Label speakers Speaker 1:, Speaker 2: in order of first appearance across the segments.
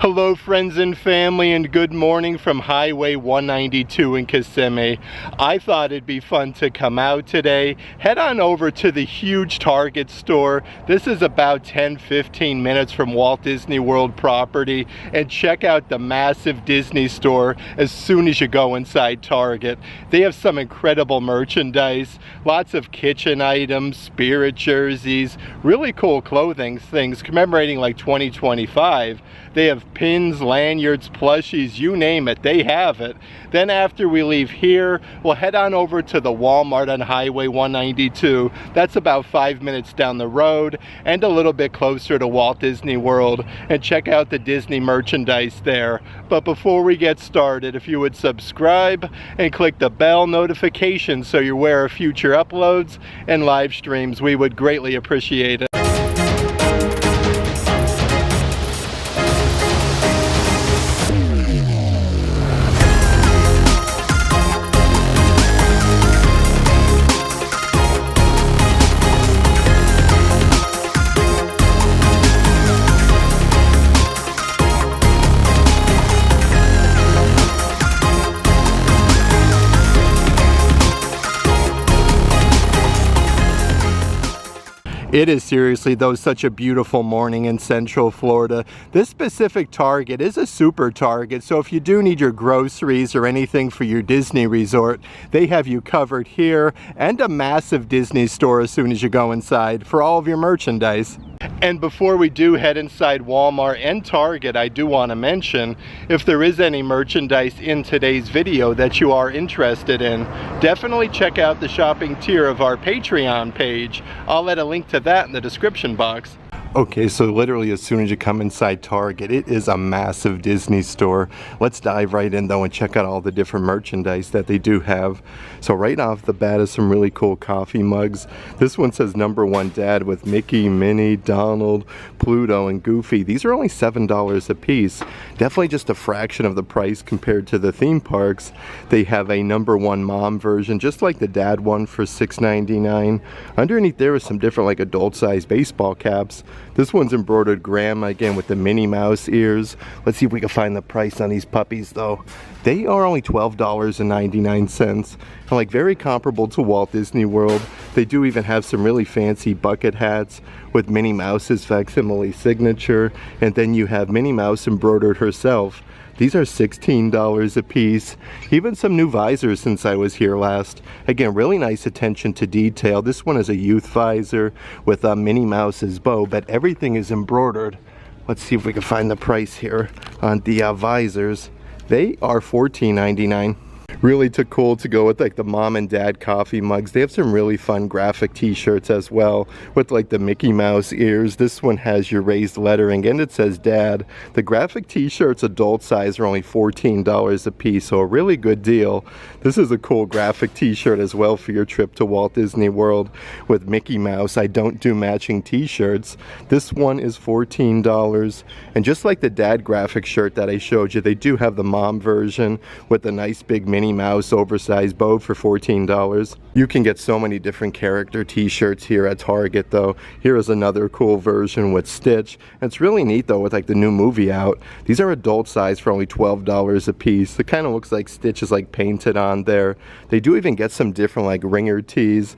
Speaker 1: Hello friends and family, and good morning from Highway 192 in Kissimmee. I thought it'd be fun to come out today, head on over to the huge Target store. This is about 10-15 minutes from Walt Disney World property, and check out the massive Disney store as soon as you go inside Target. They have some incredible merchandise, lots of kitchen items, spirit jerseys, really cool clothing things commemorating like 2025. They have pins, lanyards, plushies, you name it, they have it. Then after we leave here, we'll head on over to the Walmart on Highway 192. That's about 5 minutes down the road and a little bit closer to Walt Disney World, and check out the Disney merchandise there. But before we get started, if you would subscribe and click the bell notification so you're aware of future uploads and live streams, we would greatly appreciate it. It is seriously, though, such a beautiful morning in Central Florida. This specific Target is a super Target, so if you do need your groceries or anything for your Disney resort, they have you covered here, and a massive Disney store as soon as you go inside for all of your merchandise. And before we do head inside Walmart and Target, I do want to mention, if there is any merchandise in today's video that you are interested in, definitely check out the shopping tier of our Patreon page. I'll let a link to that in the description box. Okay, so literally as soon as you come inside Target, it is a massive Disney store. Let's dive right in though and check out all the different merchandise that they do have. So right off the bat is some really cool coffee mugs. This one says #1 Dad with Mickey, Minnie, Donald, Pluto, and Goofy. These are only $7 a piece. Definitely just a fraction of the price compared to the theme parks. They have a #1 Mom version, just like the Dad one, for $6.99. Underneath there is some different like adult size baseball caps. This one's embroidered grandma again with the Minnie Mouse ears. Let's see if we can find the price on these puppies though. They are only $12.99. And like very comparable to Walt Disney World. They do even have some really fancy bucket hats with Minnie Mouse's facsimile signature. And then you have Minnie Mouse embroidered herself. These are $16 a piece. Even some new visors since I was here last. Again, really nice attention to detail. This one is a youth visor with Minnie Mouse's bow, but everything is embroidered. Let's see if we can find the price here on the visors. They are $14.99. Really too cool to go with like the mom and dad coffee mugs. They have some really fun graphic t-shirts as well with like the Mickey Mouse ears. This one has your raised lettering and it says Dad. The graphic t-shirts adult size are only $14 a piece, so a really good deal. This is a cool graphic t-shirt as well for your trip to Walt Disney World with Mickey Mouse. I don't do matching t-shirts. This one is $14, and just like the dad graphic shirt that I showed you, they do have the mom version with the nice big Minnie Mouse oversized bow for $14. You can get so many different character t-shirts here at Target though. Here is another cool version with Stitch. And it's really neat though with like the new movie out. These are adult size for only $12 a piece. It kind of looks like Stitch is like painted on there. They do even get some different like ringer tees.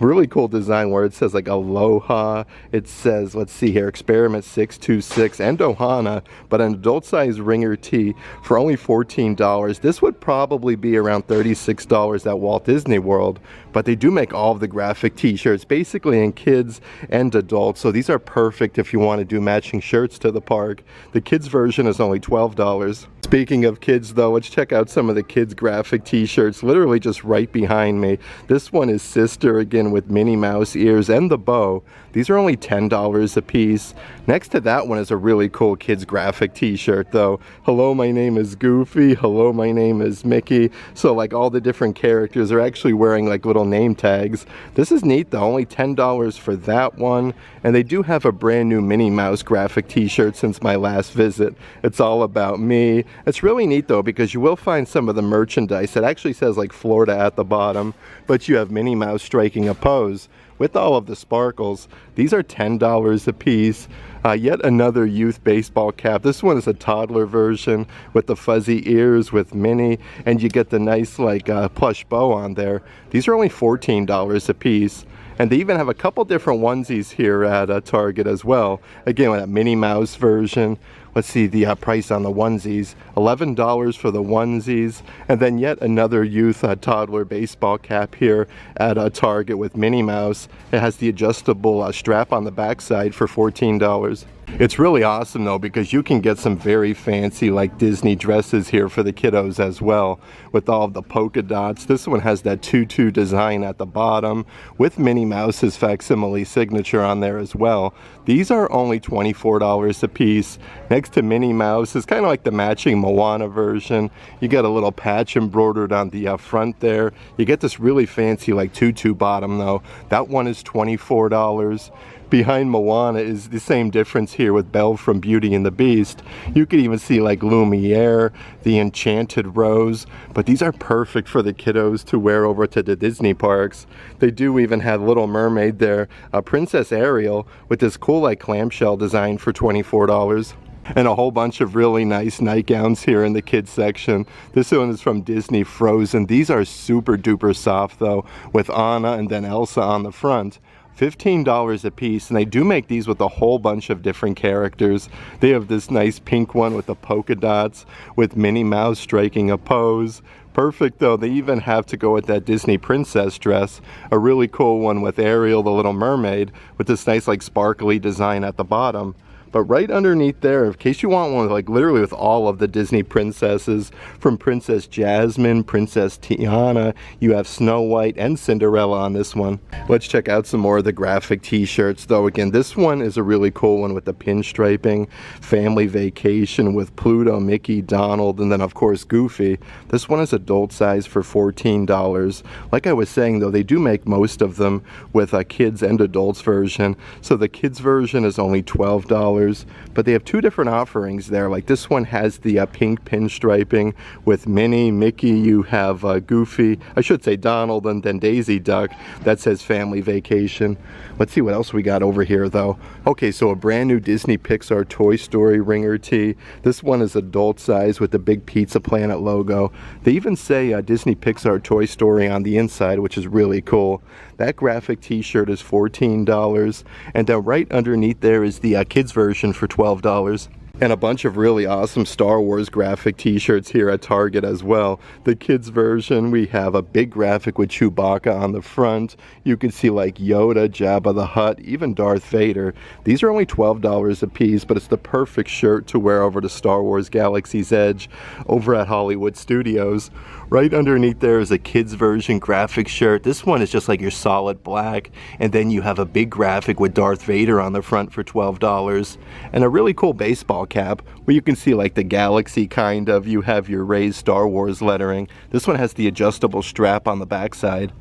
Speaker 1: Really cool design where it says like Aloha. It says, let's see here, Experiment 626 and Ohana, but an adult size ringer tee for only $14. This would probably be around $36 at Walt Disney World, but they do make all of the graphic t-shirts basically in kids and adults, so these are perfect if you want to do matching shirts to the park. The kids version is only $12. Speaking of kids though, let's check out some of the kids graphic t-shirts literally just right behind me. This one is Sister again with Minnie Mouse ears and the bow. These are only $10 a piece. Next to that one is a really cool kids graphic t-shirt though. Hello, my name is Goofy. Hello, my name is Mickey. So like all the different characters are actually wearing like little name tags. This is neat though, only $10 for that one. And they do have a brand new Minnie Mouse graphic t-shirt since my last visit. It's all about me. It's really neat though because you will find some of the merchandise that actually says like Florida at the bottom, but you have Minnie Mouse striking a pose with all of the sparkles. These are $10 a piece. Yet another youth baseball cap. This one is a toddler version with the fuzzy ears with Minnie, and you get the nice like plush bow on there. These are only $14 a piece. And they even have a couple different onesies here at Target as well. Again, with that Minnie Mouse version. Let's see the price on the onesies. $11 for the onesies. And then yet another youth toddler baseball cap here at Target with Minnie Mouse. It has the adjustable strap on the backside for $14. It's really awesome though, because you can get some very fancy like Disney dresses here for the kiddos as well, with all of the polka dots. This one has that tutu design at the bottom with Minnie Mouse's facsimile signature on there as well. These are only $24 a piece. Next to Minnie Mouse is kind of like the matching Moana version. You get a little patch embroidered on the front there. You get this really fancy like tutu bottom though. That one is $24. Behind Moana is the same difference here with Belle from Beauty and the Beast. You could even see like Lumiere, the Enchanted Rose, but these are perfect for the kiddos to wear over to the Disney parks. They do even have Little Mermaid there, Princess Ariel with this cool like clamshell design for $24. And a whole bunch of really nice nightgowns here in the kids section. This one is from Disney Frozen. These are super duper soft though, with Anna and then Elsa on the front. $15 a piece, and they do make these with a whole bunch of different characters. They have this nice pink one with the polka dots with Minnie Mouse striking a pose. Perfect though. They even have to go with that Disney princess dress, a really cool one with Ariel the Little Mermaid with this nice like sparkly design at the bottom. But right underneath there, in case you want one like literally with all of the Disney princesses, from Princess Jasmine, Princess Tiana, you have Snow White and Cinderella on this one. Let's check out some more of the graphic t-shirts though. Again, this one is a really cool one with the pinstriping, Family Vacation with Pluto, Mickey, Donald, and then of course Goofy. This one is adult size for $14. Like I was saying though, they do make most of them with a kids and adults version. So the kids version is only $12. But they have two different offerings there. Like this one has the pink pinstriping with Minnie, Mickey, you have Goofy, I should say Donald, and then Daisy Duck. That says Family Vacation. Let's see what else we got over here though. Okay, so a brand new Disney Pixar Toy Story ringer tee. This one is adult size with the big Pizza Planet logo. They even say Disney Pixar Toy Story on the inside, which is really cool. That graphic t-shirt is $14, and then right underneath there is the kids version for $12. And a bunch of really awesome Star Wars graphic t-shirts here at Target as well. The kids version, we have a big graphic with Chewbacca on the front. You can see like Yoda, Jabba the Hutt, even Darth Vader. These are only $12 a piece, but it's the perfect shirt to wear over to Star Wars Galaxy's Edge over at Hollywood Studios. Right underneath there is a kids version graphic shirt. This one is just like your solid black, and then you have a big graphic with Darth Vader on the front for $12, and a really cool baseball cap where you can see like the galaxy kind of. You have your raised Star Wars lettering. This one has the adjustable strap on the backside.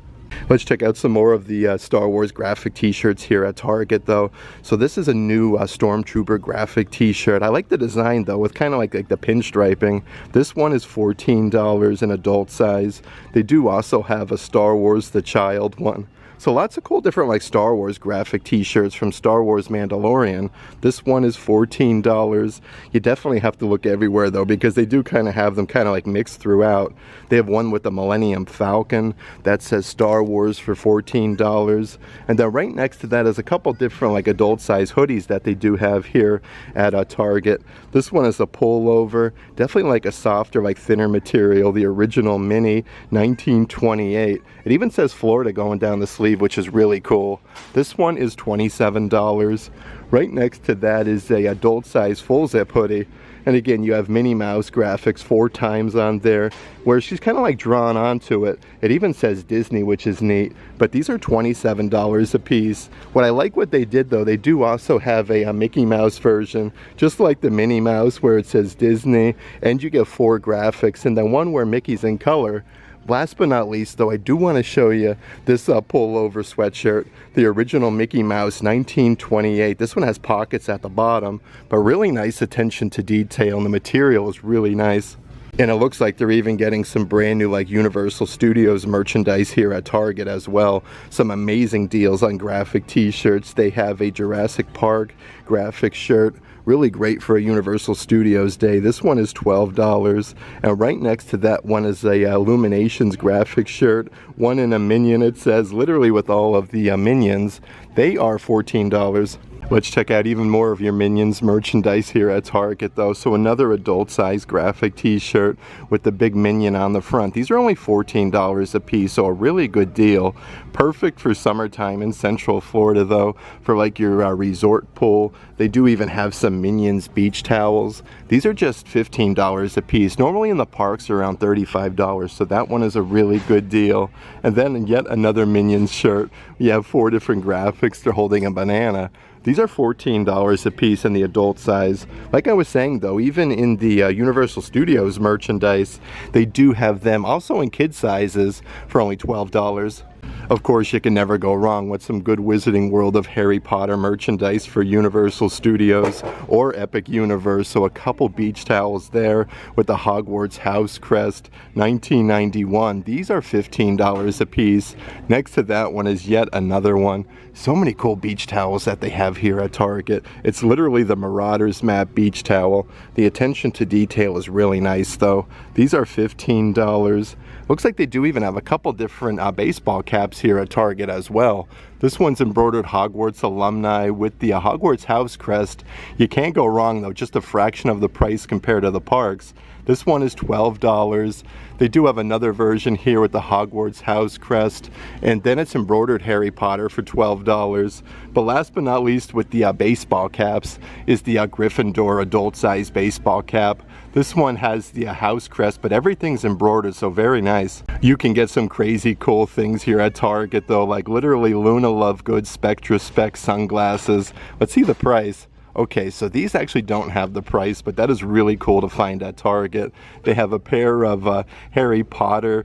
Speaker 1: Let's check out some more of the Star Wars graphic t-shirts here at Target though. So this is a new Stormtrooper graphic t-shirt. I like the design though, with kind of like the pinstriping. This one is $14 in adult size. They do also have a Star Wars The Child one. So lots of cool different like Star Wars graphic t-shirts from Star Wars Mandalorian. This one is $14. You definitely have to look everywhere though, because they do kind of have them kind of like mixed throughout. They have one with the Millennium Falcon that says Star Wars for $14. And then right next to that is a couple different like adult size hoodies that they do have here at Target. This one is a pullover, definitely like a softer, like thinner material, the original mini 1928. It even says Florida going down the sleeve, which is really cool. This one is $27. Right next to that is a adult size full zip hoodie. And again, you have Minnie Mouse graphics 4 times on there, where she's kind of like drawn onto it. It even says Disney, which is neat. But these are $27 a piece. What I like what they did though, they do also have a Mickey Mouse version, just like the Minnie Mouse where it says Disney, and you get 4 graphics, and then one where Mickey's in color. Last but not least though, I do want to show you this pullover sweatshirt, the original Mickey Mouse 1928. This one has pockets at the bottom, but really nice attention to detail, and the material is really nice. And it looks like they're even getting some brand new like Universal Studios merchandise here at Target as well. Some amazing deals on graphic t-shirts. They have a Jurassic Park graphic shirt. Really great for a Universal Studios day. This one is $12. And right next to that one is a Illuminations graphic shirt. One in a Minion, it says, literally with all of the Minions. They are $14. Let's check out even more of your Minions merchandise here at Target though. So another adult size graphic t-shirt with the big Minion on the front. These are only $14 a piece, so a really good deal. Perfect for summertime in Central Florida though, for like your resort pool. They do even have some Minions beach towels. These are just $15 a piece. Normally in the parks are around $35, so that one is a really good deal. And then yet another Minions shirt. You have 4 different graphics. They're holding a banana. These are $14 a piece in the adult size. Like I was saying though, even in the Universal Studios merchandise, they do have them also in kid sizes for only $12. Of course, you can never go wrong with some good Wizarding World of Harry Potter merchandise for Universal Studios or Epic Universe. So a couple beach towels there with the Hogwarts house crest, $19.91. These are $15 a piece. Next to that one is yet another one. So many cool beach towels that they have here at Target. It's literally the Marauders map beach towel. The attention to detail is really nice though. These are $15. Looks like they do even have a couple different baseball caps here at Target as well. This one's embroidered Hogwarts alumni with the Hogwarts house crest. You can't go wrong though, just a fraction of the price compared to the parks. This one is $12. They do have another version here with the Hogwarts house crest, and then it's embroidered Harry Potter for $12. But last but not least with the baseball caps is the Gryffindor adult size baseball cap. This one has the house crest, but everything's embroidered, so very nice. You can get some crazy cool things here at Target though, like literally Luna Lovegood Spectra Spec sunglasses. Let's see the price. Okay, so these actually don't have the price, but that is really cool to find at Target. They have a pair of Harry Potter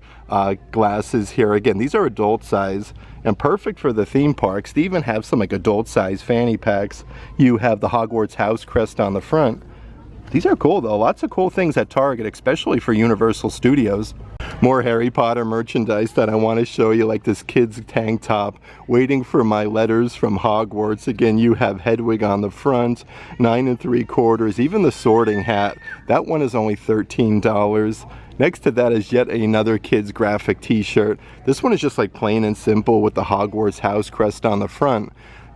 Speaker 1: glasses here. Again, these are adult size and perfect for the theme parks. They even have some like adult size fanny packs. You have the Hogwarts house crest on the front. These are cool though, lots of cool things at Target, especially for Universal Studios. More Harry Potter merchandise that I want to show you, like this kid's tank top, Waiting for My Letters from Hogwarts. Again, you have Hedwig on the front, 9 3/4, even the sorting hat. That one is only $13. Next to that is yet another kid's graphic t-shirt. This one is just like plain and simple with the Hogwarts house crest on the front.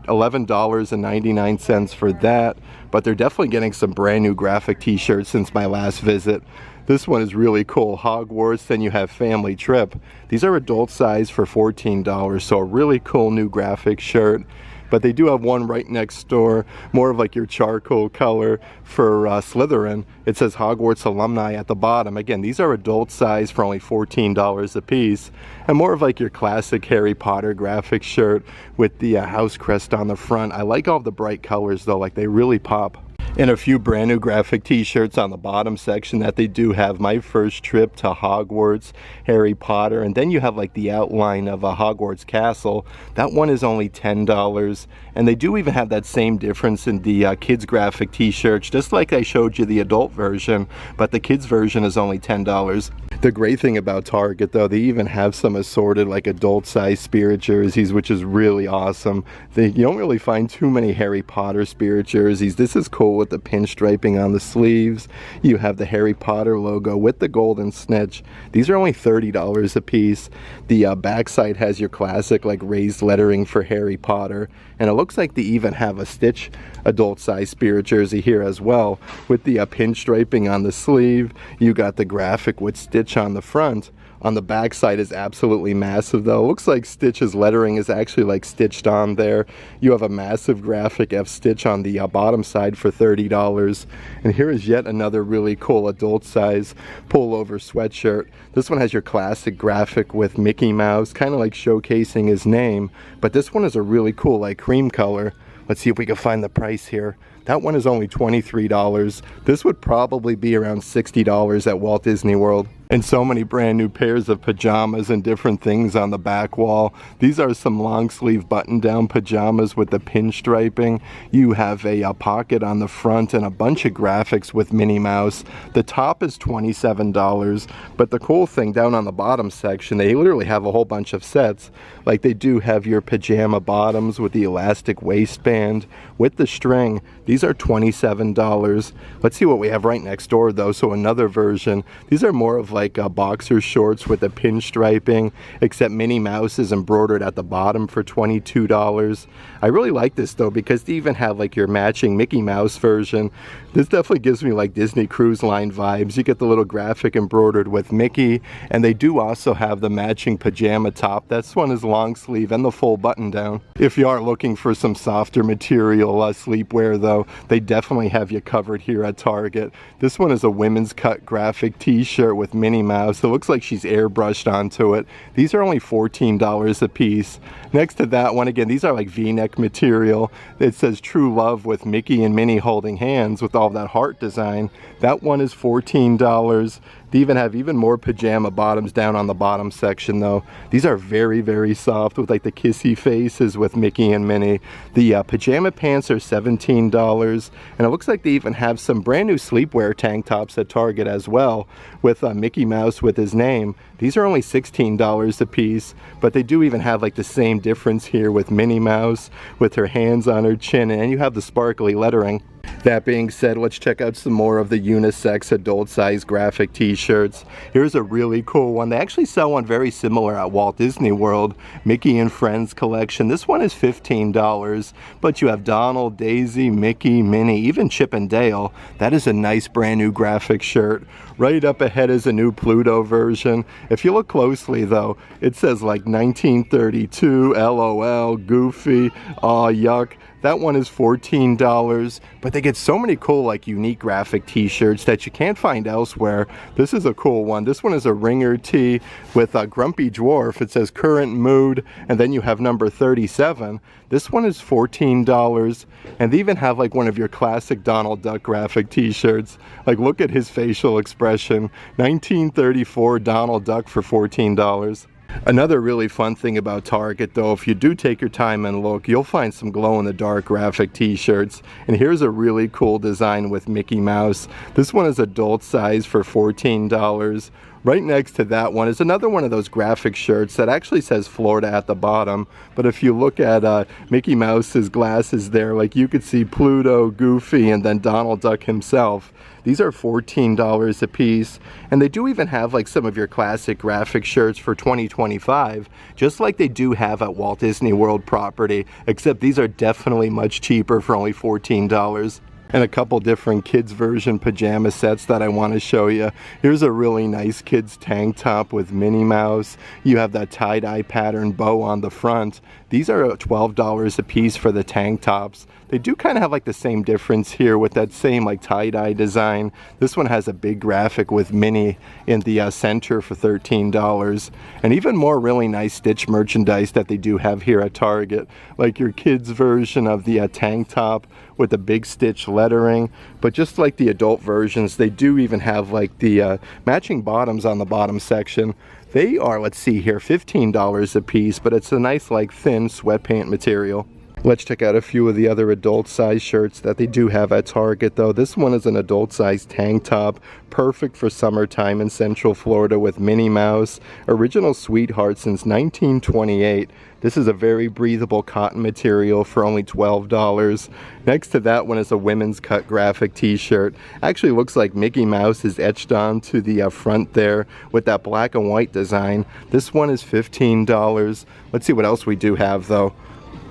Speaker 1: $11.99 for that, but they're definitely getting some brand new graphic t-shirts since my last visit. This one is really cool, Hogwarts. Then you have Family Trip. These are adult size for $14, so a really cool new graphic shirt. But they do have one right next door, more of like your charcoal color for Slytherin. It says Hogwarts alumni at the bottom. Again, these are adult size for only $14 a piece. And more of like your classic Harry Potter graphic shirt with the house crest on the front. I like all the bright colors though, like they really pop. And a few brand new graphic t-shirts on the bottom section that they do have. My First Trip to Hogwarts, Harry Potter, and then you have like the outline of a Hogwarts castle. That one is only $10, and they do even have that same difference in the kids graphic t-shirts, just like I showed you the adult version, but the kids version is only $10. The great thing about Target though, they even have some assorted like adult size spirit jerseys, which is really awesome. You don't really find too many Harry Potter spirit jerseys. This is cool with the pinstriping on the sleeves. You have the Harry Potter logo with the golden snitch. These are only $30 a piece. The backside has your classic like raised lettering for Harry Potter, and it looks like they even have a Stitch adult size spirit jersey here as well with the pinstriping on the sleeve. You got the graphic with Stitch on the front. On the back side is absolutely massive though. It looks like Stitch's lettering is actually like stitched on there. You have a massive graphic F Stitch on the bottom side for $30. And here is yet another really cool adult size pullover sweatshirt. This one has your classic graphic with Mickey Mouse, kind of like showcasing his name. But this one is a really cool like cream color. Let's see if we can find the price here. That one is only $23. This would probably be around $60 at Walt Disney World. And so many brand new pairs of pajamas and different things on the back wall. These are some long sleeve button down pajamas with the pinstriping. You have a pocket on the front and a bunch of graphics with Minnie Mouse. The top is $27, but the cool thing down on the bottom section, they literally have a whole bunch of sets. Like they do have your pajama bottoms with the elastic waistband with the string. These are $27. Let's see what we have right next door though. So another version. These are more of like boxer shorts with the pinstriping, except Minnie Mouse is embroidered at the bottom for $22. I really like this though because they even have like your matching Mickey Mouse version. This definitely gives me like Disney Cruise Line vibes. You get the little graphic embroidered with Mickey, and they do also have the matching pajama top. This one is long sleeve and the full button down. If you are looking for some softer material sleepwear though, they definitely have you covered here at Target. This one is a women's cut graphic t-shirt with Minnie Mouse. It looks like she's airbrushed onto it. These are only $14 a piece. Next to that one, again, these are like v-neck material. It says True Love with Mickey and Minnie holding hands with all that heart design. That one is $14. They even have even more pajama bottoms down on the bottom section though. These are very, very soft with like the kissy faces with Mickey and Minnie. The pajama pants are $17, and it looks like they even have some brand new sleepwear tank tops at Target as well with Mickey Mouse with his name. These are only $16 a piece, but they do even have like the same difference here with Minnie Mouse with her hands on her chin, and you have the sparkly lettering. That being said, let's check out some more of the unisex adult size graphic t-shirts. Here's a really cool one. They actually sell one very similar at Walt Disney World, Mickey and Friends collection. This one is $15, but you have Donald, Daisy, Mickey, Minnie, even Chip and Dale. That is a nice brand new graphic shirt. Right up ahead is a new Pluto version. If you look closely though, it says like 1932, LOL, Goofy, aw yuck. That one is $14, but they get so many cool like unique graphic t-shirts that you can't find elsewhere. This is a cool one. This one is a ringer tee with a Grumpy Dwarf. It says current mood, and then you have number 37. This one is $14, and they even have like one of your classic Donald Duck graphic t-shirts. Like look at his facial expression. 1934 Donald Duck for $14. Another really fun thing about Target though, if you do take your time and look, you'll find some glow-in-the-dark graphic t-shirts. And here's a really cool design with Mickey Mouse. This one is adult size for $14. Right next to that one is another one of those graphic shirts that actually says Florida at the bottom. But if you look at Mickey Mouse's glasses there, like you could see Pluto, Goofy, and then Donald Duck himself. These are $14 a piece, and they do even have like some of your classic graphic shirts for $20-25, just like they do have at Walt Disney World property, except these are definitely much cheaper for only $14. And a couple different kids version pajama sets that I want to show you. Here's a really nice kids tank top with Minnie Mouse. You have that tie-dye pattern bow on the front. These are $12 a piece for the tank tops. They do kind of have like the same difference here with that same like tie-dye design. This one has a big graphic with Minnie in the center for $13. And even more really nice stitch merchandise that they do have here at Target. Like your kids version of the tank top with the big stitch lettering. But just like the adult versions, they do even have like the matching bottoms on the bottom section. They are, let's see here, $15 a piece, but it's a nice like thin sweatpant material. Let's check out a few of the other adult size shirts that they do have at Target though. This one is an adult size tank top, perfect for summertime in Central Florida with Minnie Mouse. Original sweetheart since 1928. This is a very breathable cotton material for only $12. Next to that one is a women's cut graphic t-shirt. Actually looks like Mickey Mouse is etched onto the front there with that black and white design. This one is $15. Let's see what else we do have though.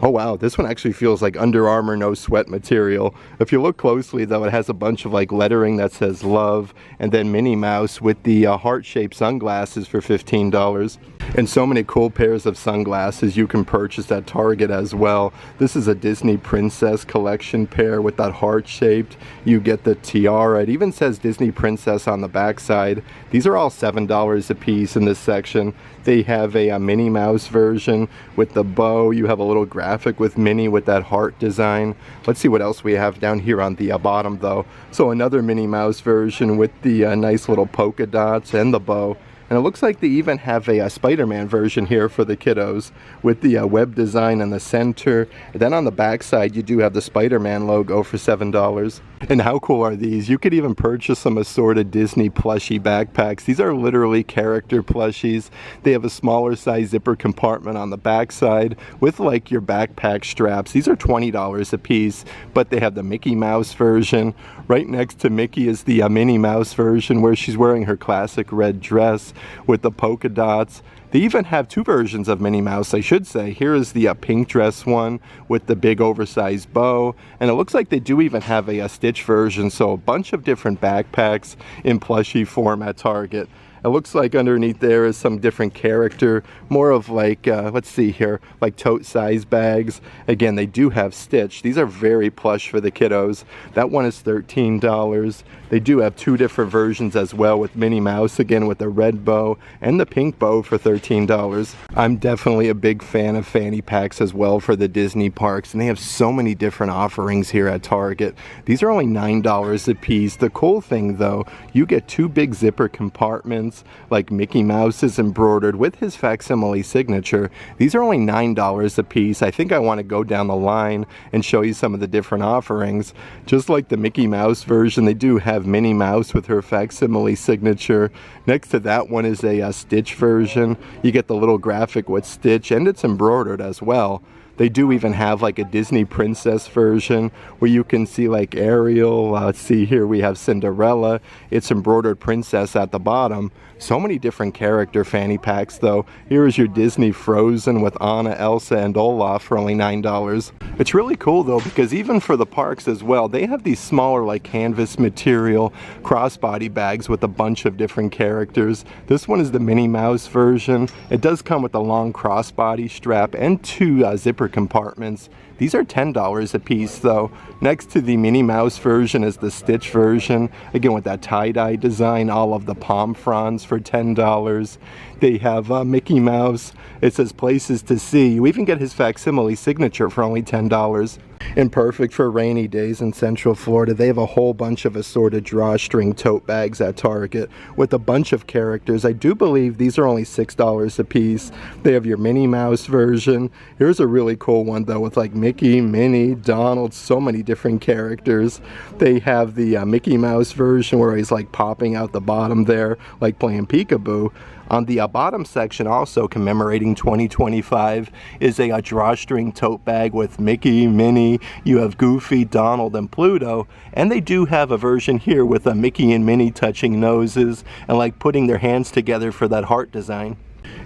Speaker 1: Oh wow, this one actually feels like Under Armour no sweat material. If you look closely though, it has a bunch of like lettering that says love, and then Minnie Mouse with the heart-shaped sunglasses for $15. And so many cool pairs of sunglasses you can purchase at Target as well. This is a Disney Princess collection pair with that heart-shaped. You get the tiara. It even says Disney Princess on the back side. These are all $7 a piece in this section. They have a Minnie Mouse version with the bow. You have a little graphic with Minnie with that heart design. Let's see what else we have down here on the bottom though. So another Minnie Mouse version with the nice little polka dots and the bow. And it looks like they even have a Spider-Man version here for the kiddos with the web design in the center. And then on the back side, you do have the Spider-Man logo for $7. And how cool are these? You could even purchase some assorted Disney plushie backpacks. These are literally character plushies. They have a smaller size zipper compartment on the back side with like your backpack straps. These are $20 a piece, but they have the Mickey Mouse version. Right next to Mickey is the Minnie Mouse version where she's wearing her classic red dress with the polka dots. They even have two versions of Minnie Mouse, I should say. Here is the pink dress one with the big oversized bow. And it looks like they do even have a Stitch version. So a bunch of different backpacks in plushie form at Target. It looks like underneath there is some different character, more of like, let's see here, like tote size bags. Again, they do have Stitch. These are very plush for the kiddos. That one is $13. They do have two different versions as well with Minnie Mouse, again with the red bow and the pink bow for $13. I'm definitely a big fan of fanny packs as well for the Disney parks, and they have so many different offerings here at Target. These are only $9 a piece. The cool thing though, you get two big zipper compartments like Mickey Mouse is embroidered with his facsimile signature. These are only $9 a piece. I think I want to go down the line and show you some of the different offerings. Just like the Mickey Mouse version, they do have Minnie Mouse with her facsimile signature. Next to that one is a Stitch version. You get the little graphic with Stitch, and it's embroidered as well. They do even have like a Disney princess version where you can see like Ariel. Let's see here, we have Cinderella. It's embroidered princess at the bottom. So many different character fanny packs though. Here is your Disney Frozen with Anna, Elsa, and Olaf for only $9. It's really cool though because even for the parks as well, they have these smaller like canvas material crossbody bags with a bunch of different characters. This one is the Minnie Mouse version. It does come with a long crossbody strap and two zipper compartments. These are $10 a piece though. Next to the Minnie Mouse version is the Stitch version, again with that tie-dye design, all of the palm fronds for $10. They have Mickey Mouse. It says places to see. You even get his facsimile signature for only $10. And perfect for rainy days in Central Florida, they have a whole bunch of assorted drawstring tote bags at Target with a bunch of characters. I do believe these are only $6 a piece. They have your Minnie Mouse version. Here's a really cool one though with like Mickey, Minnie, Donald, so many different characters. They have the Mickey Mouse version where he's like popping out the bottom there, like playing peekaboo. On the bottom section, also commemorating 2025, is a drawstring tote bag with Mickey, Minnie, you have Goofy, Donald, and Pluto, and they do have a version here with Mickey and Minnie touching noses and like putting their hands together for that heart design.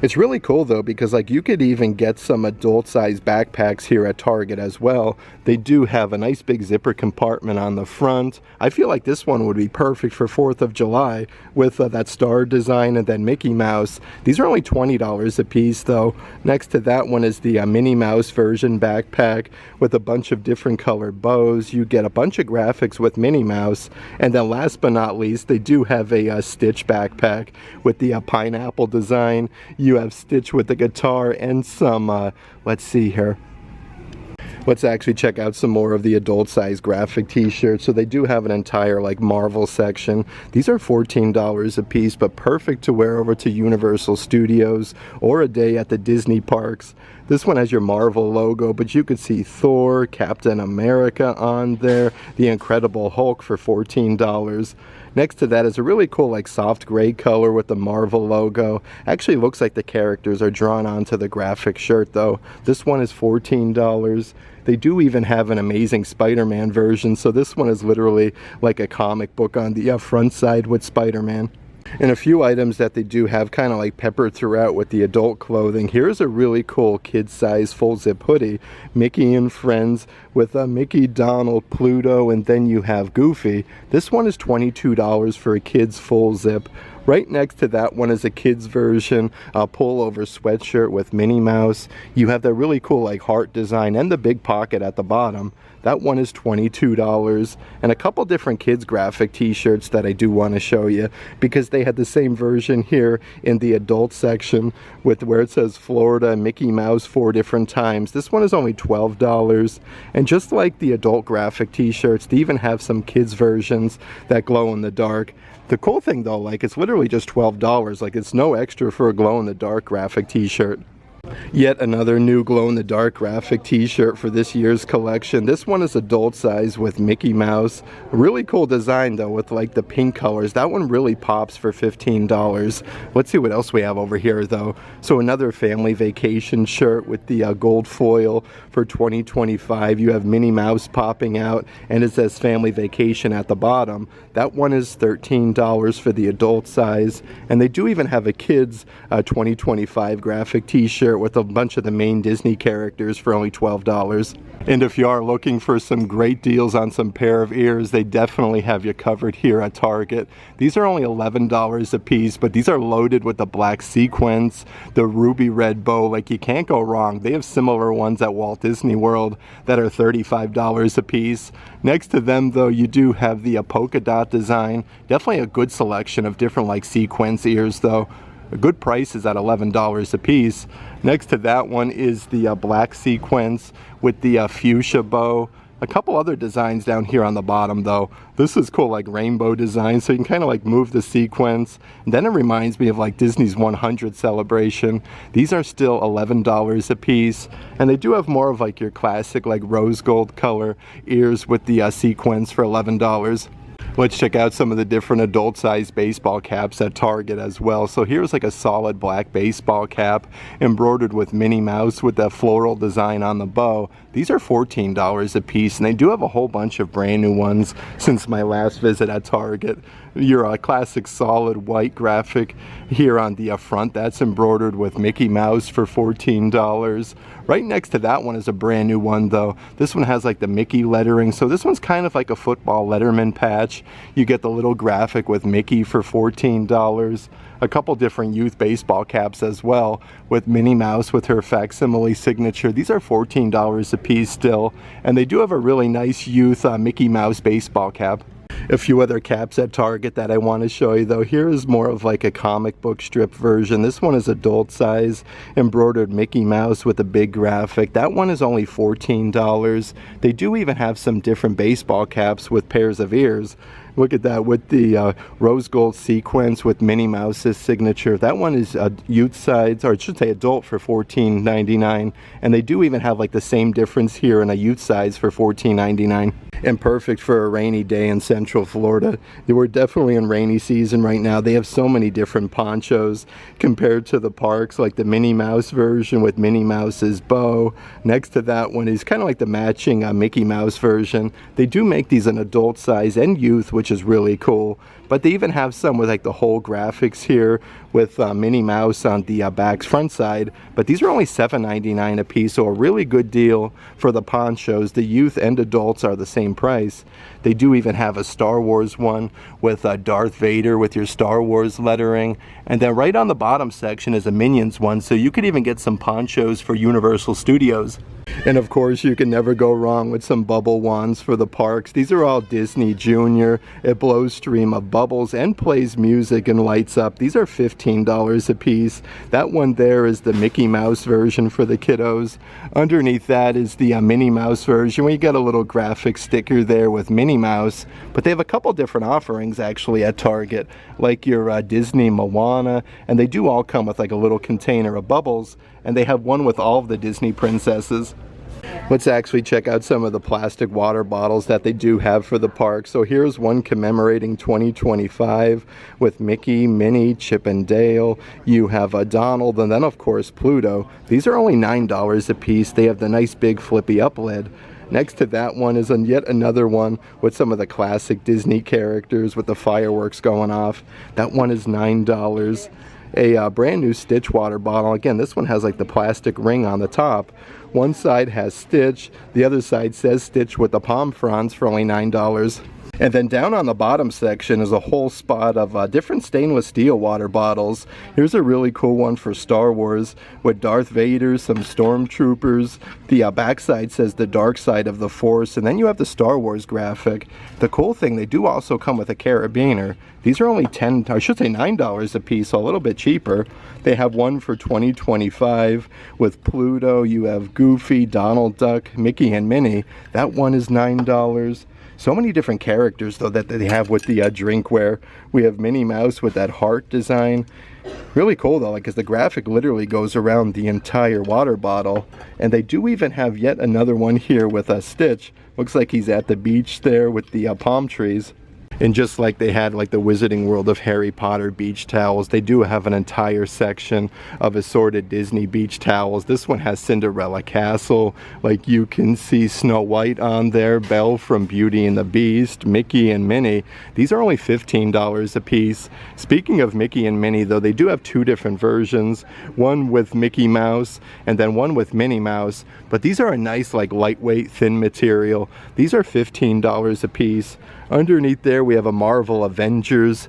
Speaker 1: It's really cool though because like you could even get some adult size backpacks here at Target as well. They do have a nice big zipper compartment on the front. I feel like this one would be perfect for 4th of July with that star design and then Mickey Mouse. These are only $20 a piece though. Next to that one is the Minnie Mouse version backpack with a bunch of different colored bows. You get a bunch of graphics with Minnie Mouse, and then last but not least they do have a Stitch backpack with the pineapple design. You have Stitch with the guitar and some, let's see here. Let's actually check out some more of the adult size graphic t-shirts. So they do have an entire like Marvel section. These are $14 a piece, but perfect to wear over to Universal Studios or a day at the Disney parks. This one has your Marvel logo, but you could see Thor, Captain America on there, the Incredible Hulk for $14. Next to that is a really cool like soft gray color with the Marvel logo. Actually looks like the characters are drawn onto the graphic shirt though. This one is $14. They do even have an Amazing Spider-Man version, so this one is literally like a comic book on the front side with Spider-Man. And a few items that they do have kind of like peppered throughout with the adult clothing. Here's a really cool kid-size full zip hoodie, Mickey and Friends, with Mickey, Donald, Pluto, and then you have Goofy. This one is $22 for a kid's full zip. Right next to that one is a kid's version, pullover sweatshirt with Minnie Mouse. You have that really cool like heart design and the big pocket at the bottom. That one is $22, and a couple different kids graphic t-shirts that I do want to show you, because they had the same version here in the adult section with where it says Florida and Mickey Mouse 4 different times. This one is only $12, and just like the adult graphic t-shirts, they even have some kids versions that glow in the dark. The cool thing though, like, it's literally just $12, like it's no extra for a glow in the dark graphic t-shirt. Yet another new glow-in-the-dark graphic t-shirt for this year's collection. This one is adult size with Mickey Mouse. A really cool design though with like the pink colors. That one really pops for $15. Let's see what else we have over here though. So another family vacation shirt with the gold foil for $20.25. You have Minnie Mouse popping out and it says family vacation at the bottom. That one is $13 for the adult size. And they do even have a kids 2025 graphic t-shirt with a bunch of the main Disney characters for only $12. And if you are looking for some great deals on some pair of ears, they definitely have you covered here at Target. These are only $11 a piece, but these are loaded with the black sequins, the ruby red bow, like you can't go wrong. They have similar ones at Walt Disney World that are $35 a piece. Next to them though, you do have the polka dot design. Definitely a good selection of different like sequins ears though. A good price is at $11 a piece. Next to that one is the black sequins with the fuchsia bow. A couple other designs down here on the bottom though. This is cool, like rainbow design, so you can kind of like move the sequence. And then it reminds me of like Disney's 100 celebration. These are still $11 a piece, and they do have more of like your classic like rose gold color ears with the sequins for $11. Let's check out some of the different adult size baseball caps at Target as well. So here's like a solid black baseball cap embroidered with Minnie Mouse with that floral design on the bow. These are $14 a piece, and they do have a whole bunch of brand new ones since my last visit at Target. Your classic solid white graphic here on the front, that's embroidered with Mickey Mouse for $14. Right next to that one is a brand new one though. This one has like the Mickey lettering, so this one's kind of like a football letterman patch. You get the little graphic with Mickey for $14. A couple different youth baseball caps as well with Minnie Mouse with her facsimile signature. These are $14 a piece still, and they do have a really nice youth Mickey Mouse baseball cap. A few other caps at Target that I want to show you though. Here is more of like a comic book strip version. This one is adult size, embroidered Mickey Mouse with a big graphic. That one is only $14. They do even have some different baseball caps with pairs of ears. Look at that with the rose gold sequence with Minnie Mouse's signature. That one is youth size, or I should say adult, for $14.99. And they do even have like the same difference here in a youth size for $14.99. And perfect for a rainy day in Central Florida. We're definitely in rainy season right now. They have so many different ponchos compared to the parks, like the Minnie Mouse version with Minnie Mouse's bow. Next to that one is kind of like the matching Mickey Mouse version. They do make these in adult size and youth, which is really cool. But they even have some with like the whole graphics here with Minnie Mouse on the back's front side. But these are only $7.99 a piece, so a really good deal for the ponchos. The youth and adults are the same price. They do even have a Star Wars one with Darth Vader with your Star Wars lettering. And then right on the bottom section is a Minions one, so you could even get some ponchos for Universal Studios. And of course, you can never go wrong with some bubble wands for the parks. These are all Disney Junior. It blows stream of bubbles and plays music and lights up. These are $15 a piece. That one there is the Mickey Mouse version for the kiddos. Underneath that is the Minnie Mouse version, where you get a little graphic sticker there with Minnie Mouse. But they have a couple different offerings actually at Target, like your Disney Moana, and they do all come with like a little container of bubbles, and they have one with all of the Disney princesses. Let's actually check out some of the plastic water bottles that they do have for the park. So here's one commemorating 2025 with Mickey, Minnie, Chip and Dale. You have Donald, and then of course Pluto. These are only $9 a piece. They have the nice big flippy up lid. Next to that one is yet another one with some of the classic Disney characters with the fireworks going off. That one is $9. A brand new Stitch water bottle. Again, this one has like the plastic ring on the top. One side has Stitch, the other side says Stitch with the palm fronds for only $9. And then down on the bottom section is a whole spot of different stainless steel water bottles. Here's a really cool one for Star Wars with Darth Vader, some stormtroopers. The backside says the dark side of the Force, and then you have the Star Wars graphic. The cool thing, they do also come with a carabiner. These are only $9 a piece, so a little bit cheaper. They have one for $20.25 with Pluto. You have Goofy, Donald Duck, Mickey and Minnie. That one is $9. So many different characters though that they have with the drinkware. We have Minnie Mouse with that heart design. Really cool though, because the graphic literally goes around the entire water bottle. And they do even have yet another one here with a Stitch. Looks like he's at the beach there with the palm trees. And just like they had like the Wizarding World of Harry Potter beach towels, they do have an entire section of assorted Disney beach towels. This one has Cinderella Castle. Like you can see Snow White on there, Belle from Beauty and the Beast, Mickey and Minnie. These are only $15 a piece. Speaking of Mickey and Minnie though, they do have two different versions. One with Mickey Mouse and then one with Minnie Mouse. But these are a nice like lightweight thin material. These are $15 a piece. Underneath there we have a Marvel Avengers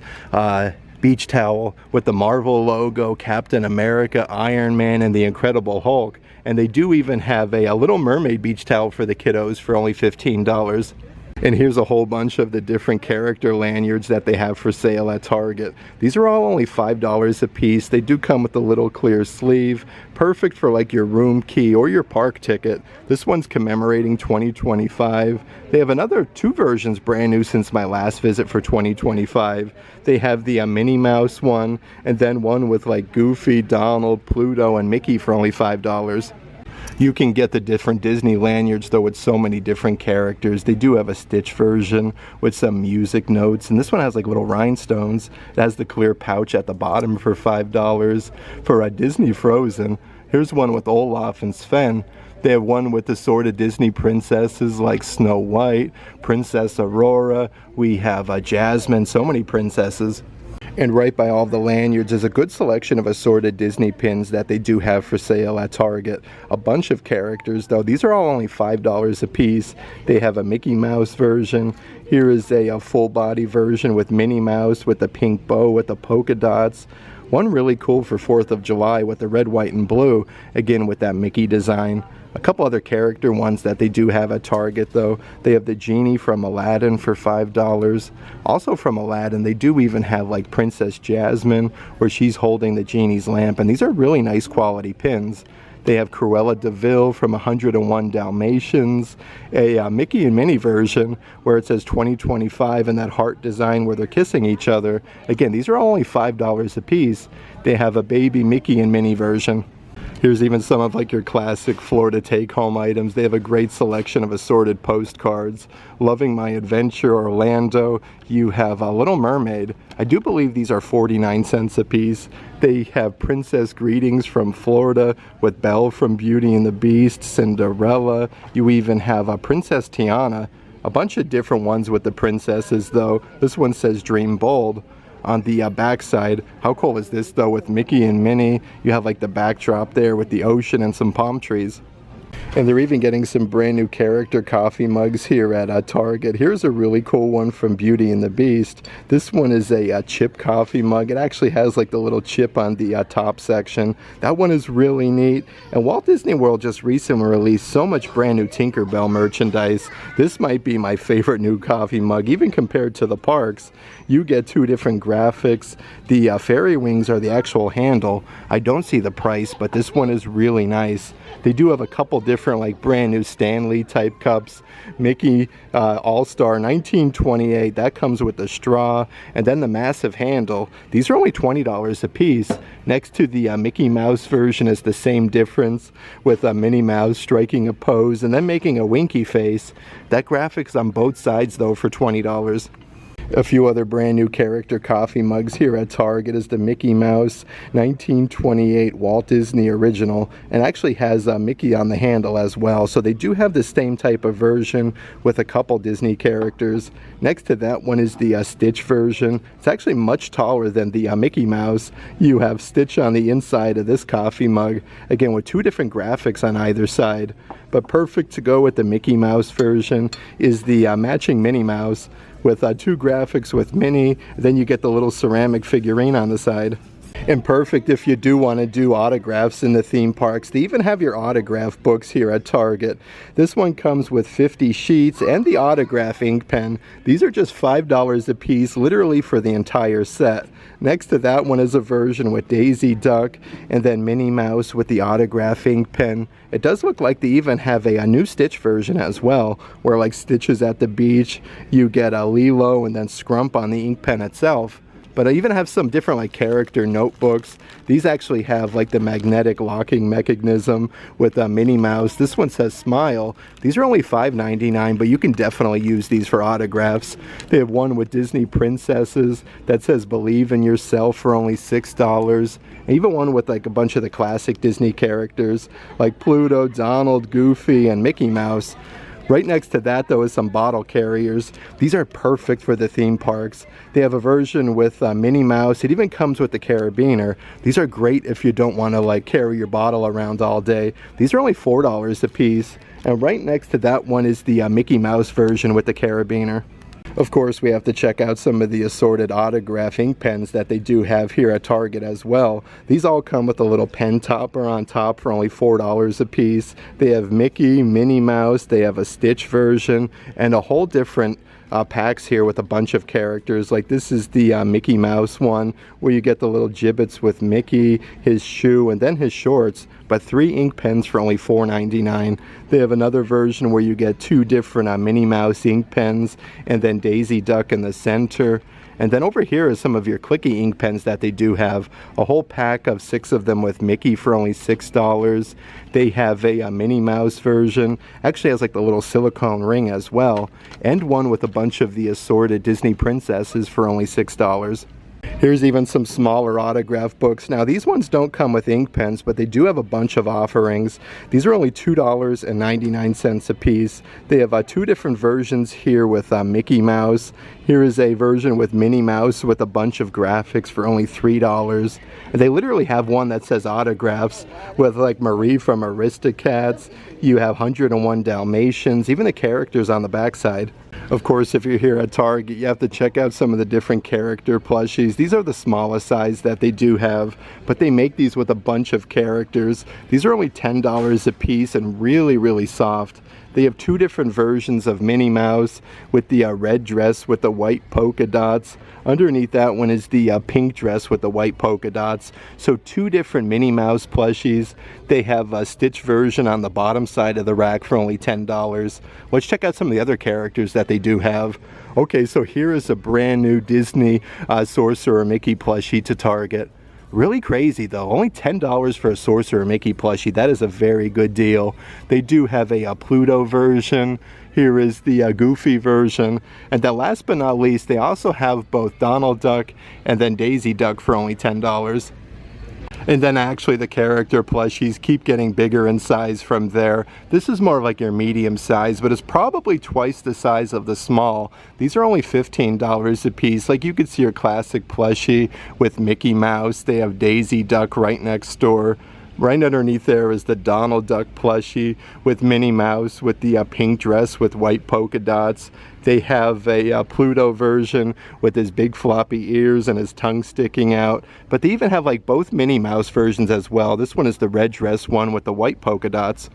Speaker 1: beach towel with the Marvel logo, Captain America, Iron Man, and the Incredible Hulk. And they do even have a Little Mermaid beach towel for the kiddos for only $15. And here's a whole bunch of the different character lanyards that they have for sale at Target. These are all only $5 a piece. They do come with a little clear sleeve, perfect for like your room key or your park ticket. This one's commemorating 2025. They have another two versions brand new since my last visit for 2025. They have the Minnie Mouse one and then one with like Goofy, Donald, Pluto, and Mickey for only $5. You can get the different Disney lanyards though with so many different characters. They do have a Stitch version with some music notes, and this one has like little rhinestones. It has the clear pouch at the bottom for $5. For a Disney Frozen, here's one with Olaf and Sven. They have one with assorted Disney princesses like Snow White, Princess Aurora. We have Jasmine, so many princesses. And right by all the lanyards is a good selection of assorted Disney pins that they do have for sale at Target. A bunch of characters though. These are all only $5 a piece. They have a Mickey Mouse version. Here is a full body version with Minnie Mouse with the pink bow with the polka dots. One really cool for 4th of July with the red, white, and blue. Again with that Mickey design. A couple other character ones that they do have at Target though. They have the genie from Aladdin for $5. Also from Aladdin, they do even have like Princess Jasmine where she's holding the genie's lamp, and these are really nice quality pins. They have Cruella de Vil from 101 Dalmatians, a Mickey and Minnie version where it says 2025 and that heart design where they're kissing each other. Again, these are only $5 a piece. They have a baby Mickey and Minnie version. Here's even some of like your classic Florida take-home items. They have a great selection of assorted postcards. Loving My Adventure, Orlando. You have a Little Mermaid. I do believe these are 49 cents a piece. They have Princess Greetings from Florida with Belle from Beauty and the Beast, Cinderella. You even have a Princess Tiana. A bunch of different ones with the princesses though. This one says Dream Bold. On the backside, how cool is this though with Mickey and Minnie? You have like the backdrop there with the ocean and some palm trees. And they're even getting some brand new character coffee mugs here at Target. Here's a really cool one from Beauty and the Beast. This one is a chip coffee mug. It actually has like the little chip on the top section. That one is really neat. And Walt Disney World just recently released so much brand new Tinkerbell merchandise. This might be my favorite new coffee mug, even compared to the parks. You get two different graphics. The fairy wings are the actual handle. I don't see the price, but this one is really nice. They do have a couple different like brand new Stanley type cups. Mickey All-Star 1928, that comes with the straw, and then the massive handle. These are only $20 a piece. Next to the Mickey Mouse version is the same difference with Minnie Mouse striking a pose and then making a winky face. That graphic's on both sides though for $20. A few other brand new character coffee mugs here at Target is the Mickey Mouse 1928 Walt Disney Original, and actually has Mickey on the handle as well. So they do have the same type of version with a couple Disney characters. Next to that one is the Stitch version. It's actually much taller than the Mickey Mouse. You have Stitch on the inside of this coffee mug, again with two different graphics on either side. But perfect to go with the Mickey Mouse version is the matching Minnie Mouse with 2 graphics with Minnie. Then you get the little ceramic figurine on the side. And perfect if you do want to do autographs in the theme parks. They even have your autograph books here at Target. This one comes with 50 sheets and the autograph ink pen. These are just $5 a piece, literally for the entire set. Next to that one is a version with Daisy Duck and then Minnie Mouse with the autograph ink pen. It does look like they even have a new Stitch version as well, where like Stitch is at the beach, you get a Lilo and then Scrump on the ink pen itself. But I even have some different like character notebooks. These actually have like the magnetic locking mechanism with Minnie Mouse. This one says Smile. These are only $5.99, but you can definitely use these for autographs. They have one with Disney princesses that says Believe in Yourself for only $6. And even one with like a bunch of the classic Disney characters like Pluto, Donald, Goofy, and Mickey Mouse. Right next to that though is some bottle carriers. These are perfect for the theme parks. They have a version with Minnie Mouse. It even comes with the carabiner. These are great if you don't want to like carry your bottle around all day. These are only $4 a piece. And right next to that one is the Mickey Mouse version with the carabiner. Of course, we have to check out some of the assorted autograph ink pens that they do have here at Target as well. These all come with a little pen topper on top for only $4 a piece. They have Mickey, Minnie Mouse, they have a Stitch version, and a whole different packs here with a bunch of characters. Like this is the Mickey Mouse one where you get the little gibbets with Mickey, his shoe, and then his shorts, but 3 ink pens for only $4.99. They have another version where you get 2 different Minnie Mouse ink pens and then Daisy Duck in the center. And then over here is some of your clicky ink pens that they do have. A whole pack of 6 of them with Mickey for only $6. They have a Minnie Mouse version. Actually has like the little silicone ring as well. And one with a bunch of the assorted Disney princesses for only $6. Here's even some smaller autograph books. Now these ones don't come with ink pens, but they do have a bunch of offerings. These are only $2.99 a piece. They have 2 different versions here with Mickey Mouse. Here is a version with Minnie Mouse with a bunch of graphics for only $3. And they literally have one that says autographs with like Marie from Aristocats. You have 101 Dalmatians, even the characters on the backside. Of course, if you're here at Target, you have to check out some of the different character plushies. These are the smallest size that they do have, but they make these with a bunch of characters. These are only $10 a piece and really soft. They have 2 different versions of Minnie Mouse with the red dress with the white polka dots. Underneath that one is the pink dress with the white polka dots. So 2 different Minnie Mouse plushies. They have a Stitch version on the bottom side of the rack for only $10. Let's check out some of the other characters that they do have. Okay, so here is a brand new Disney Sorcerer Mickey plushie to Target. Really crazy though, only $10 for a Sorcerer Mickey plushie. That is a very good deal. They do have a Pluto version. Here is the Goofy version. And then last but not least, they also have both Donald Duck and then Daisy Duck for only $10. And then actually the character plushies keep getting bigger in size from there. This is more like your medium size, but it's probably twice the size of the small. These are only $15 a piece. Like you could see your classic plushie with Mickey Mouse. They have Daisy Duck right next door. Right underneath there is the Donald Duck plushie with Minnie Mouse with the pink dress with white polka dots. They have a Pluto version with his big floppy ears and his tongue sticking out. But they even have like both Minnie Mouse versions as well. This one is the red dress one with the white polka dots.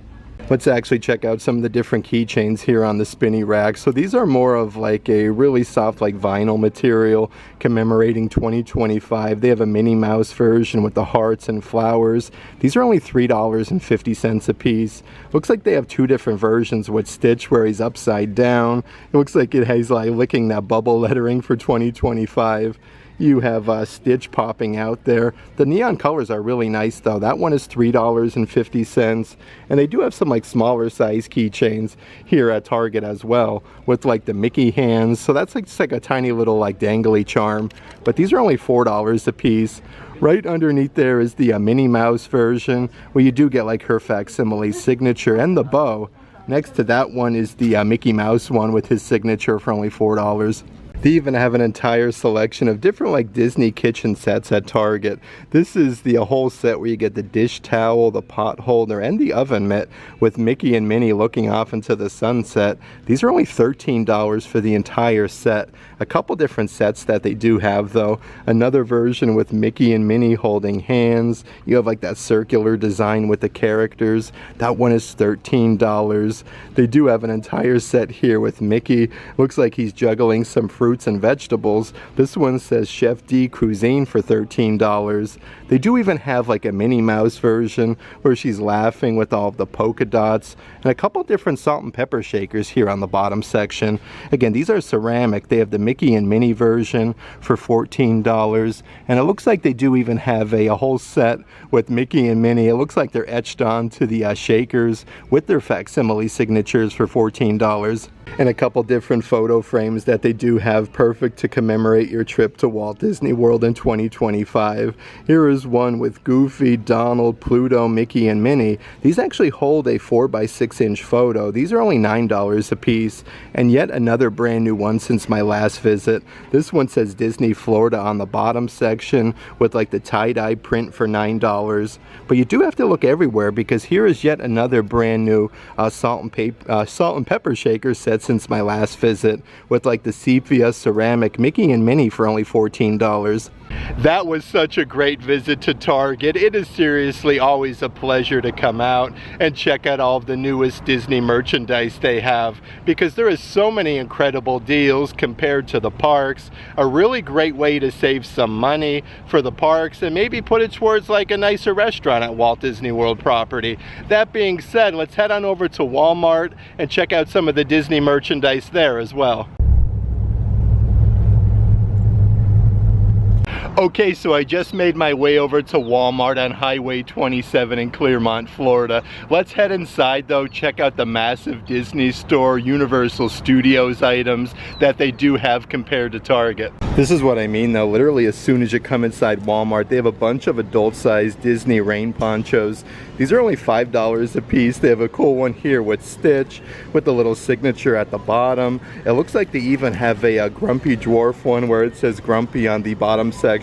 Speaker 1: Let's actually check out some of the different keychains here on the spinny rack. So these are more of like a really soft like vinyl material commemorating 2025. They have a Minnie Mouse version with the hearts and flowers. These are only $3.50 a piece. Looks like they have 2 different versions with Stitch where he's upside down. It looks like it has like licking that bubble lettering for 2025. You have Stitch popping out there. The neon colors are really nice though. That one is $3.50. And they do have some like smaller size keychains here at Target as well with like the Mickey hands. So that's like just like a tiny little like dangly charm. But these are only $4 a piece. Right underneath there is the Minnie Mouse version where you do get like her facsimile signature and the bow. Next to that one is the Mickey Mouse one with his signature for only $4. They even have an entire selection of different like Disney kitchen sets at Target. This is the whole set where you get the dish towel, the pot holder, and the oven mitt with Mickey and Minnie looking off into the sunset. These are only $13 for the entire set. A couple different sets that they do have though. Another version with Mickey and Minnie holding hands. You have like that circular design with the characters. That one is $13. They do have an entire set here with Mickey. Looks like he's juggling some fruits and vegetables. This one says Chef D Cuisine for $13. They do even have like a Minnie Mouse version where she's laughing with all of the polka dots, and a couple different salt and pepper shakers here on the bottom section. Again, these are ceramic. They have the Mickey and Minnie version for $14, and it looks like they do even have a whole set with Mickey and Minnie. It looks like they're etched onto the shakers with their facsimile signatures for $14. And a couple different photo frames that they do have perfect to commemorate your trip to Walt Disney World in 2025. Here is one with Goofy, Donald, Pluto, Mickey, and Minnie. These actually hold a 4x6-inch photo. These are only $9 a piece, and yet another brand new one since my last visit. This one says Disney Florida on the bottom section with like the tie-dye print for $9. But you do have to look everywhere because here is yet another brand new salt and pepper shaker set since my last visit with like the sepia ceramic Mickey and Minnie for only $14. That was such a great visit to Target. It is seriously always a pleasure to come out and check out all of the newest Disney merchandise they have because there is so many incredible deals compared to the parks. A really great way to save some money for the parks and maybe put it towards like a nicer restaurant at Walt Disney World property. That being said, let's head on over to Walmart and check out some of the Disney merchandise there as well. Okay, so I just made my way over to Walmart on Highway 27 in Clearmont, Florida. Let's head inside though, check out the massive Disney Store, Universal Studios items that they do have compared to Target. This is what I mean though, literally as soon as you come inside Walmart, they have a bunch of adult-sized Disney rain ponchos. These are only $5 a piece. They have a cool one here with Stitch, with the little signature at the bottom. It looks like they even have a Grumpy Dwarf one where it says Grumpy on the bottom section.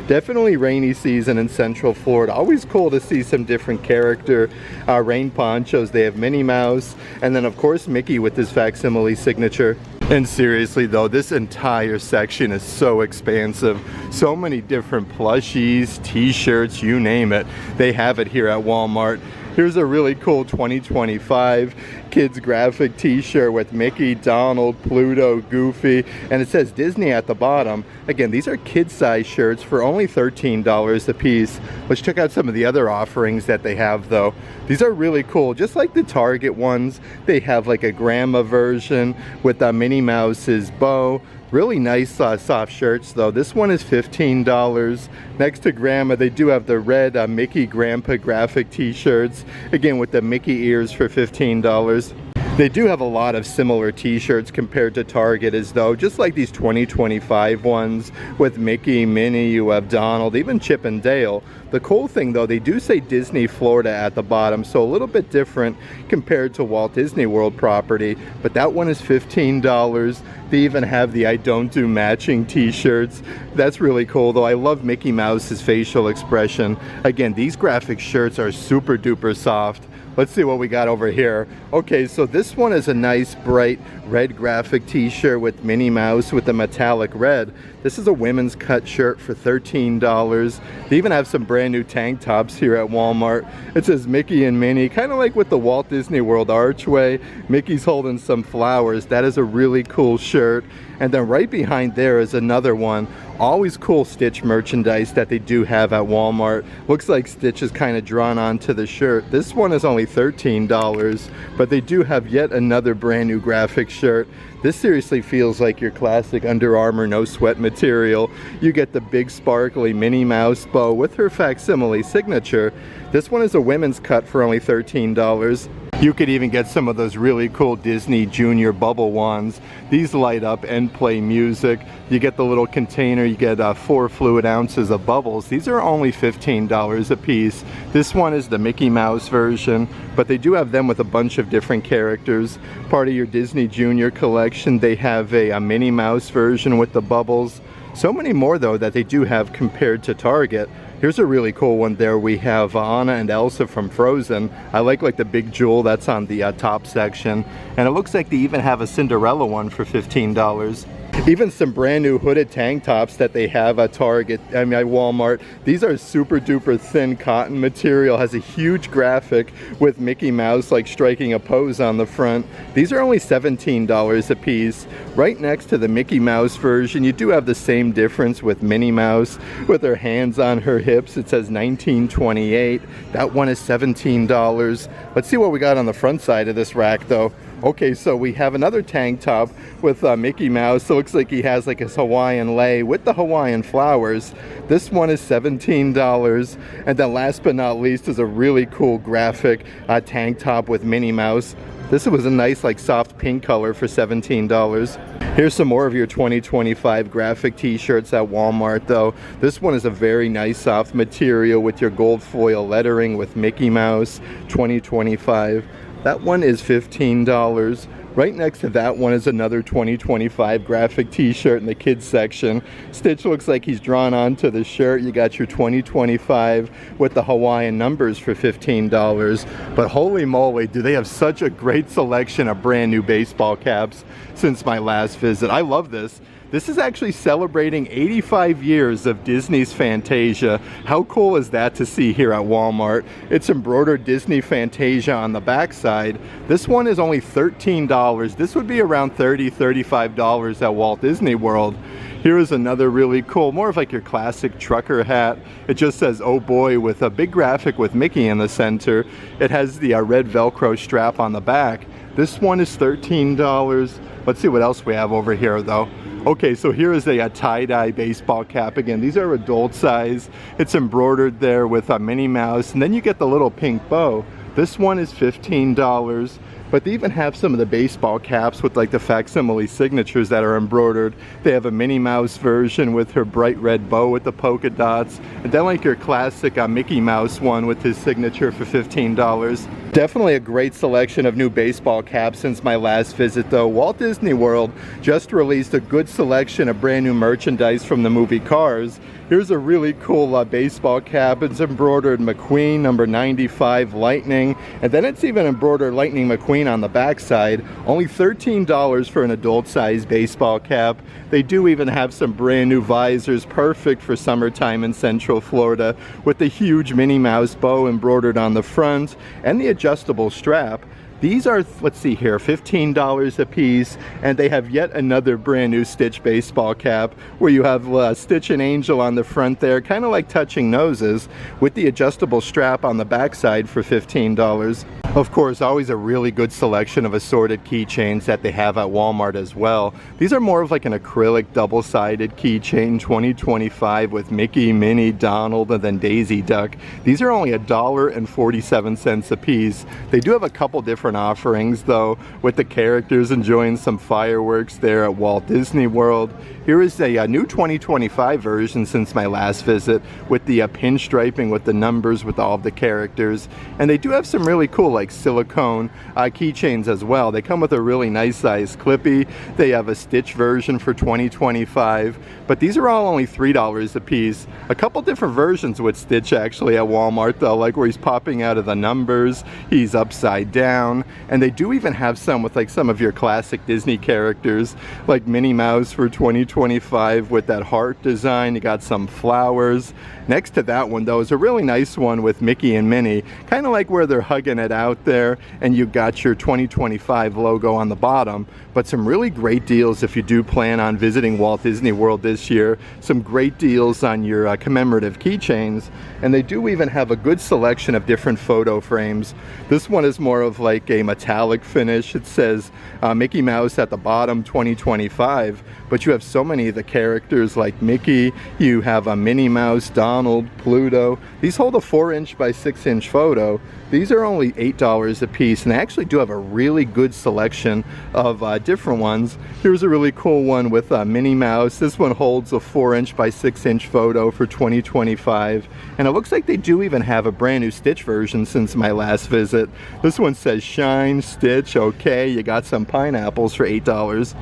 Speaker 1: Definitely rainy season in Central Florida. Always cool to see some different character rain ponchos. They have Minnie Mouse, and then of course Mickey with his facsimile signature. And seriously though, this entire section is so expansive. So many different plushies, t-shirts, you name it. They have it here at Walmart. Here's a really cool 2025 kids graphic t-shirt with Mickey, Donald, Pluto, Goofy, and it says Disney at the bottom. Again, these are kid-size shirts for only $13 a piece. Let's check out some of the other offerings that they have though. These are really cool, just like the Target ones. They have like a grandma version with Minnie Mouse's bow. Really nice soft shirts though. This one is $15. Next to grandma, they do have the red Mickey Grandpa graphic t-shirts, again with the Mickey ears for $15. They do have a lot of similar t-shirts compared to Target as though, just like these 2025 ones with Mickey, Minnie, you have Donald, even Chip and Dale. The cool thing though, they do say Disney Florida at the bottom, so a little bit different compared to Walt Disney World property, but that one is $15. They even have the I Don't Do matching t-shirts. That's really cool though. I love Mickey Mouse's facial expression. Again, these graphic shirts are super duper soft. Let's see what we got over here. Okay, so this one is a nice bright red graphic t-shirt with Minnie Mouse with the metallic red. This is a women's cut shirt for $13. They even have some brand new tank tops here at Walmart. It says Mickey and Minnie, kind of like with the Walt Disney World archway. Mickey's holding some flowers. That is a really cool shirt. And then right behind there is another one. Always cool Stitch merchandise that they do have at Walmart. Looks like Stitch is kind of drawn onto the shirt. This one is only $13, but they do have yet another brand new graphic shirt. This seriously feels like your classic Under Armour no sweat material. You get the big sparkly Minnie Mouse bow with her facsimile signature. This one is a women's cut for only $13. You could even get some of those really cool Disney Junior bubble wands. These light up and play music. You get the little container, you get 4 fluid ounces of bubbles. These are only $15 a piece. This one is the Mickey Mouse version, but they do have them with a bunch of different characters. Part of your Disney Junior collection, they have a Minnie Mouse version with the bubbles. So many more though that they do have compared to Target. Here's a really cool one there. We have Anna and Elsa from Frozen. I like the big jewel that's on the top section. And it looks like they even have a Cinderella one for $15. Even some brand new hooded tank tops that they have at Target, at Walmart. These are super duper thin cotton material, has a huge graphic with Mickey Mouse like striking a pose on the front. These are only $17 a piece. Right next to the Mickey Mouse version, you do have the same difference with Minnie Mouse with her hands on her hips. It says $19.28. That one is $17. Let's see what we got on the front side of this rack though. Okay, so we have another tank top with Mickey Mouse. It looks like he has like his Hawaiian lei with the Hawaiian flowers. This one is $17. And then last but not least is a really cool graphic tank top with Minnie Mouse. This was a nice like soft pink color for $17. Here's some more of your 2025 graphic t-shirts at Walmart though. This one is a very nice soft material with your gold foil lettering with Mickey Mouse 2025. That one is $15. Right next to that one is another 2025 graphic t-shirt in the kids section. Stitch looks like he's drawn onto the shirt. You got your 2025 with the Hawaiian numbers for $15. But holy moly, do they have such a great selection of brand new baseball caps since my last visit. I love this. This is actually celebrating 85 years of Disney's Fantasia. How cool is that to see here at Walmart? It's embroidered Disney Fantasia on the backside. This one is only $13. This would be around $30, $35 at Walt Disney World. Here is another really cool, more of like your classic trucker hat. It just says, oh boy, with a big graphic with Mickey in the center. It has the red Velcro strap on the back. This one is $13. Let's see what else we have over here though. Okay, so here is a tie-dye baseball cap. Again, these are adult size. It's embroidered there with a Minnie Mouse, and then you get the little pink bow. This one is $15. But they even have some of the baseball caps with like the facsimile signatures that are embroidered. They have a Minnie Mouse version with her bright red bow with the polka dots. And then like your classic Mickey Mouse one with his signature for $15. Definitely a great selection of new baseball caps since my last visit though. Walt Disney World just released a good selection of brand new merchandise from the movie Cars. Here's a really cool baseball cap. It's embroidered McQueen number 95 Lightning, and then it's even embroidered Lightning McQueen on the backside. Only $13 for an adult size baseball cap. They do even have some brand new visors, perfect for summertime in Central Florida, with the huge Minnie Mouse bow embroidered on the front and the adjustable strap. These are, let's see here, $15 a piece, and they have yet another brand new Stitch baseball cap where you have Stitch and Angel on the front there, kind of like touching noses, with the adjustable strap on the backside for $15. Of course, always a really good selection of assorted keychains that they have at Walmart as well. These are more of like an acrylic double-sided keychain 2025 with Mickey, Minnie, Donald, and then Daisy Duck. These are only $1.47 a piece. They do have a couple different offerings though, with the characters enjoying some fireworks there at Walt Disney World. Here is a new 2025 version since my last visit with the pinstriping with the numbers with all of the characters. And they do have some really cool like silicone keychains as well. They come with a really nice size clippy. They have a Stitch version for 2025, but these are all only $3 a piece. A couple different versions with Stitch actually at Walmart though, like where he's popping out of the numbers, he's upside down, and they do even have some with like some of your classic Disney characters like Minnie Mouse for 2025 with that heart design. You got some flowers. Next to that one though is a really nice one with Mickey and Minnie, kind of like where they're hugging it out there, and you got your 2025 logo on the bottom. But some really great deals if you do plan on visiting Walt Disney World this year. Some great deals on your commemorative keychains, and they do even have a good selection of different photo frames. This one is more of like a metallic finish. It says Mickey Mouse at the bottom 2025, but you have so many of the characters like Mickey, you have a Minnie Mouse, Donald, Pluto. These hold a 4-inch by 6-inch photo. These are only $8 a piece, and they actually do have a really good selection of different ones. Here's a really cool one with Minnie Mouse. This one holds a 4" by 6" photo for $20.25, and it looks like they do even have a brand new Stitch version since my last visit. This one says Shine, Stitch, okay. You got some pineapples for $8.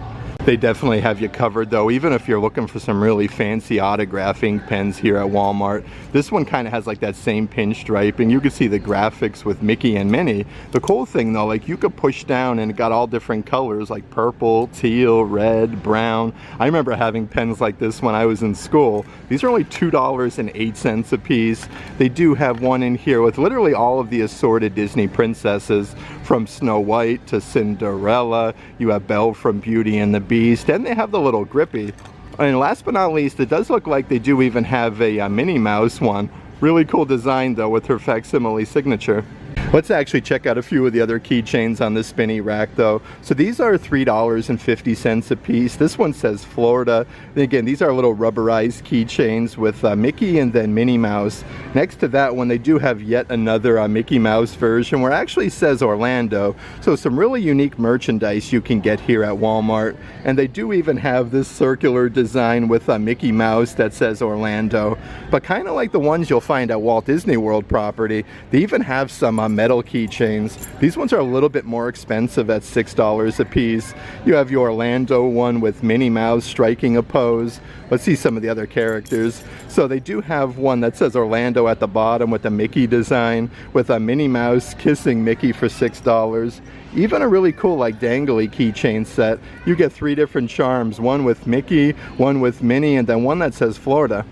Speaker 1: They definitely have you covered though, even if you're looking for some really fancy autographing pens here at Walmart. This one kind of has like that same pinstripe, and you can see the graphics with Mickey and Minnie. The cool thing though, like you could push down and it got all different colors like purple, teal, red, brown. I remember having pens like this when I was in school. These are only $2.08 a piece. They do have one in here with literally all of the assorted Disney princesses, from Snow White to Cinderella. You have Belle from Beauty and the Beast, and they have the little Grippy. And last but not least, it does look like they do even have a Minnie Mouse one. Really cool design though with her facsimile signature. Let's actually check out a few of the other keychains on this spinny rack though. So these are $3.50 a piece. This one says Florida. And again, these are little rubberized keychains with Mickey and then Minnie Mouse. Next to that one, they do have yet another Mickey Mouse version where it actually says Orlando. So some really unique merchandise you can get here at Walmart. And they do even have this circular design with Mickey Mouse that says Orlando. But kind of like the ones you'll find at Walt Disney World property, they even have some metal keychains. These ones are a little bit more expensive at $6 a piece. You have your Orlando one with Minnie Mouse striking a pose. Let's see some of the other characters. So they do have one that says Orlando at the bottom with a Mickey design, with a Minnie Mouse kissing Mickey for $6. Even a really cool like dangly keychain set. You get 3 different charms, one with Mickey, one with Minnie, and then one that says Florida.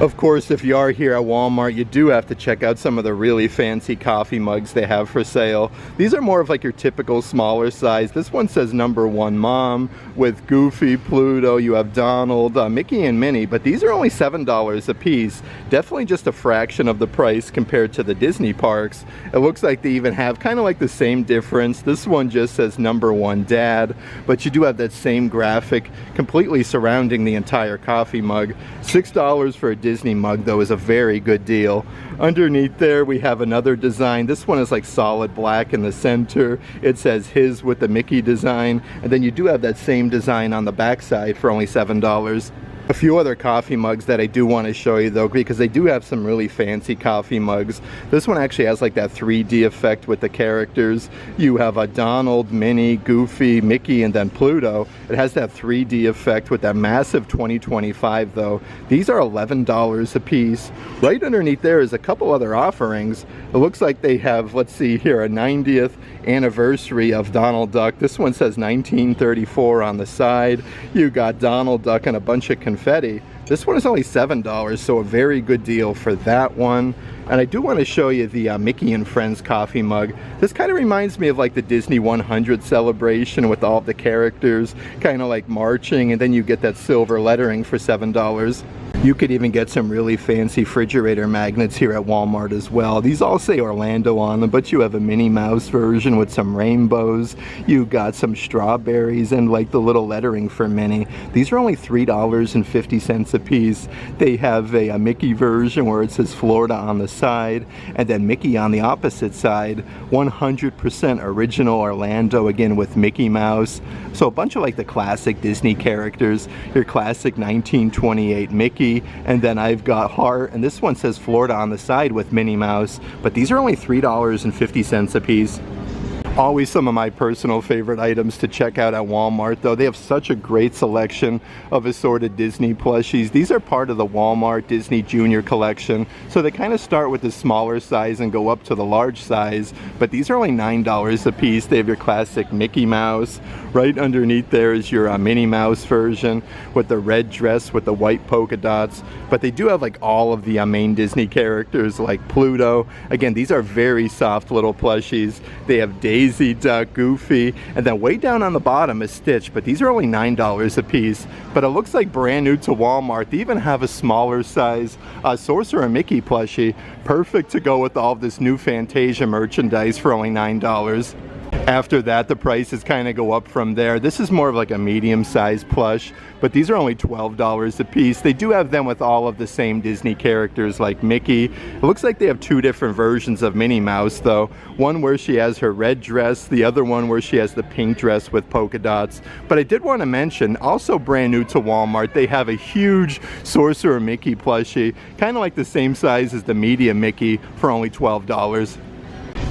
Speaker 1: Of course, if you are here at Walmart, you do have to check out some of the really fancy coffee mugs they have for sale. These are more of like your typical smaller size. This one says number 1 Mom with Goofy, Pluto. You have Donald, Mickey and Minnie, but these are only $7 a piece. Definitely just a fraction of the price compared to the Disney parks. It looks like they even have kind of like the same difference. This one just says number 1 Dad, but you do have that same graphic completely surrounding the entire coffee mug. $6 for a Disney mug though is a very good deal. Underneath there we have another design. This one is like solid black in the center. It says his with the Mickey design, and then you do have that same design on the back side for only $7. A few other coffee mugs that I do want to show you though, because they do have some really fancy coffee mugs. This one actually has like that 3D effect with the characters. You have a Donald, Minnie, Goofy, Mickey, and then Pluto. It has that 3D effect with that massive 2025 though. These are $11 a piece. Right underneath there is a couple other offerings. It looks like they have, let's see here, a 90th anniversary of Donald Duck. This one says 1934 on the side. You got Donald Duck and a bunch of confetti. This one is only $7, so a very good deal for that one. And I do want to show you the Mickey and Friends coffee mug. This kind of reminds me of like the Disney 100 celebration with all the characters kind of like marching, and then you get that silver lettering for $7. You could even get some really fancy refrigerator magnets here at Walmart as well. These all say Orlando on them, but you have a Minnie Mouse version with some rainbows. You got some strawberries and like the little lettering for Minnie. These are only $3.50 a piece. They have a Mickey version where it says Florida on the side, and then Mickey on the opposite side. 100% original Orlando, again with Mickey Mouse. So a bunch of like the classic Disney characters. Your classic 1928 Mickey. And then I've got Heart, and this one says Florida on the side with Minnie Mouse, but these are only $3.50 a piece. Always some of my personal favorite items to check out at Walmart though. They have such a great selection of assorted Disney plushies. These are part of the Walmart Disney Junior collection, so they kind of start with the smaller size and go up to the large size, but these are only $9 a piece. They have your classic Mickey Mouse. Right underneath there is your Minnie Mouse version with the red dress with the white polka dots, but they do have like all of the main Disney characters like Pluto. Again, these are very soft little plushies. They have Daisy Duck, Goofy, and then way down on the bottom is Stitch, but these are only $9 a piece. But it looks like brand new to Walmart. They even have a smaller size Sorcerer Mickey plushie, perfect to go with all of this new Fantasia merchandise for only $9. After that, the prices kind of go up from there. This is more of like a medium-sized plush, but these are only $12 a piece. They do have them with all of the same Disney characters like Mickey. It looks like they have two different versions of Minnie Mouse though. One where she has her red dress, the other one where she has the pink dress with polka dots. But I did want to mention, also brand new to Walmart, they have a huge Sorcerer Mickey plushie, kind of like the same size as the medium Mickey, for only $12.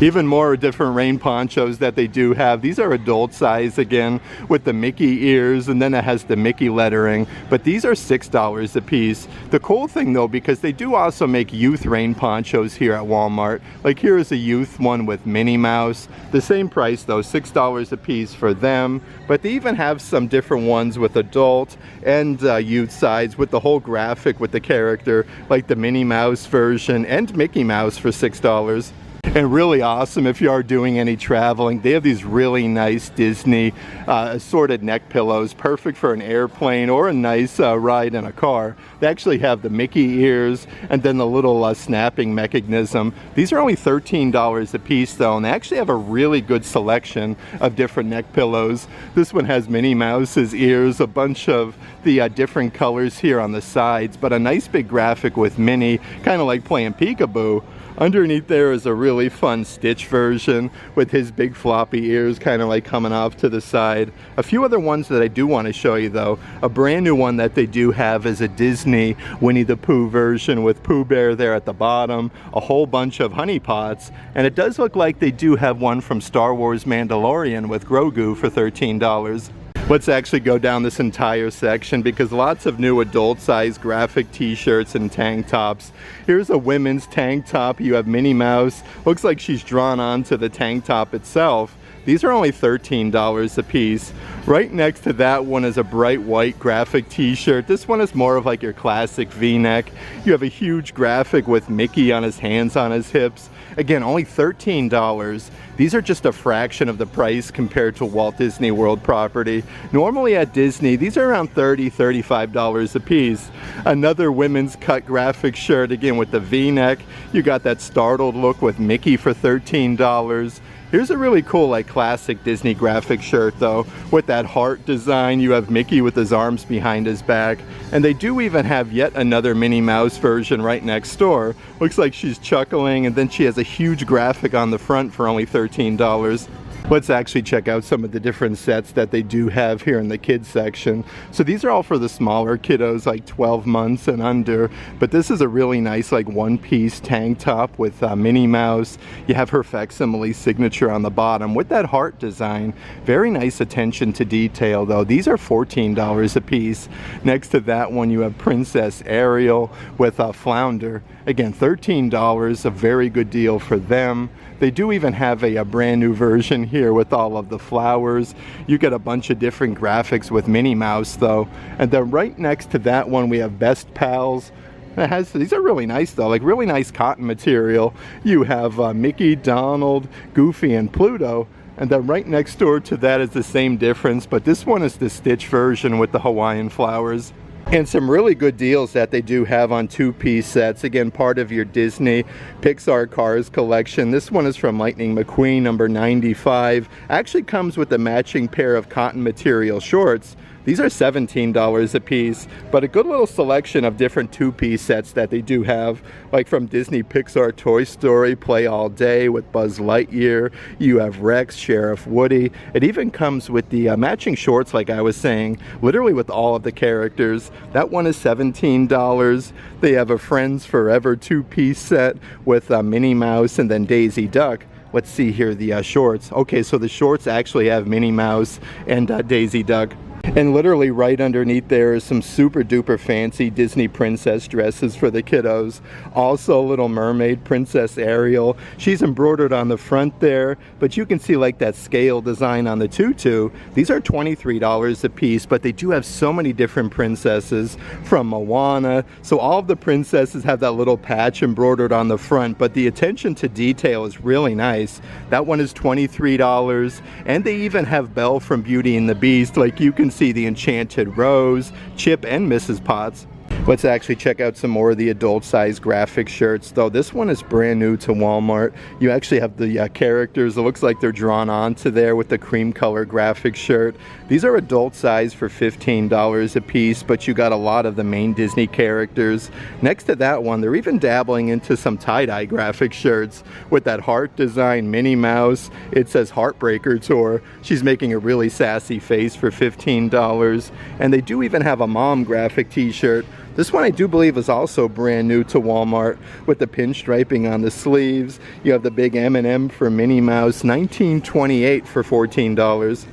Speaker 1: Even more different rain ponchos that they do have. These are adult size again with the Mickey ears, and then it has the Mickey lettering, but these are $6 a piece. The cool thing though, because they do also make youth rain ponchos here at Walmart. Like here is a youth one with Minnie Mouse. The same price though, $6 a piece for them, but they even have some different ones with adult and youth size with the whole graphic with the character, like the Minnie Mouse version and Mickey Mouse for $6. And really awesome if you are doing any traveling. They have these really nice Disney assorted neck pillows, perfect for an airplane or a nice ride in a car. They actually have the Mickey ears and then the little snapping mechanism. These are only $13 a piece though, and they actually have a really good selection of different neck pillows. This one has Minnie Mouse's ears, a bunch of the different colors here on the sides, but a nice big graphic with Minnie, kind of like playing peekaboo. Underneath there is a really fun Stitch version with his big floppy ears kind of like coming off to the side. A few other ones that I do want to show you though. A brand new one that they do have is a Disney Winnie the Pooh version with Pooh Bear there at the bottom, a whole bunch of honey pots, and it does look like they do have one from Star Wars Mandalorian with Grogu for $13. Let's actually go down this entire section because lots of new adult size graphic t-shirts and tank tops. Here's a women's tank top. You have Minnie Mouse. Looks like she's drawn onto the tank top itself. These are only $13 a piece. Right next to that one is a bright white graphic t-shirt. This one is more of like your classic v-neck. You have a huge graphic with Mickey on his hands on his hips. Again, only $13. These are just a fraction of the price compared to Walt Disney World property. Normally at Disney, these are around $30, $35 a piece. Another women's cut graphic shirt, again with the v-neck. You got that startled look with Mickey for $13. Here's a really cool like classic Disney graphic shirt though, with that heart design. You have Mickey with his arms behind his back, and they do even have yet another Minnie Mouse version right next door. Looks like she's chuckling, and then she has a huge graphic on the front for only $13. Let's actually check out some of the different sets that they do have here in the kids section. So these are all for the smaller kiddos, like 12 months and under, but this is a really nice like one-piece tank top with Minnie Mouse. You have her facsimile signature on the bottom with that heart design. Very nice attention to detail though. These are $14 a piece. Next to that one you have Princess Ariel with Flounder. Again, $13, a very good deal for them. They do even have a brand new version here with all of the flowers. You get a bunch of different graphics with Minnie Mouse though. And then right next to that one we have Best Pals. These are really nice though, like really nice cotton material. You have Mickey, Donald, Goofy, and Pluto. And then right next door to that is the same difference, but this one is the Stitch version with the Hawaiian flowers. And some really good deals that they do have on two-piece sets. Again, part of your Disney Pixar Cars collection. This one is from Lightning McQueen, number 95. Actually comes with a matching pair of cotton material shorts. These are $17 a piece, but a good little selection of different two-piece sets that they do have, like from Disney Pixar Toy Story, Play All Day with Buzz Lightyear. You have Rex, Sheriff Woody. It even comes with the matching shorts, like I was saying, literally with all of the characters. That one is $17. They have a Friends Forever two-piece set with Minnie Mouse and then Daisy Duck. Let's see here the shorts. Okay, so the shorts actually have Minnie Mouse and Daisy Duck. And literally right underneath there is some super duper fancy Disney princess dresses for the kiddos. Also Little Mermaid, Princess Ariel. She's embroidered on the front there, but you can see like that scale design on the tutu. These are $23 a piece, but they do have so many different princesses from Moana. So all of the princesses have that little patch embroidered on the front, but the attention to detail is really nice. That one is $23, and they even have Belle from Beauty and the Beast. Like you can see the Enchanted Rose, Chip, and Mrs. Potts. Let's actually check out some more of the adult size graphic shirts, though this one is brand new to Walmart. You actually have the characters, it looks like they're drawn onto there with the cream color graphic shirt. These are adult size for $15 a piece, but you got a lot of the main Disney characters. Next to that one, they're even dabbling into some tie-dye graphic shirts with that heart design, Minnie Mouse. It says Heartbreaker Tour. She's making a really sassy face for $15. And they do even have a mom graphic t-shirt. This one I do believe is also brand new to Walmart with the pinstriping on the sleeves. You have the big M&M for Minnie Mouse, $19.28 for $14.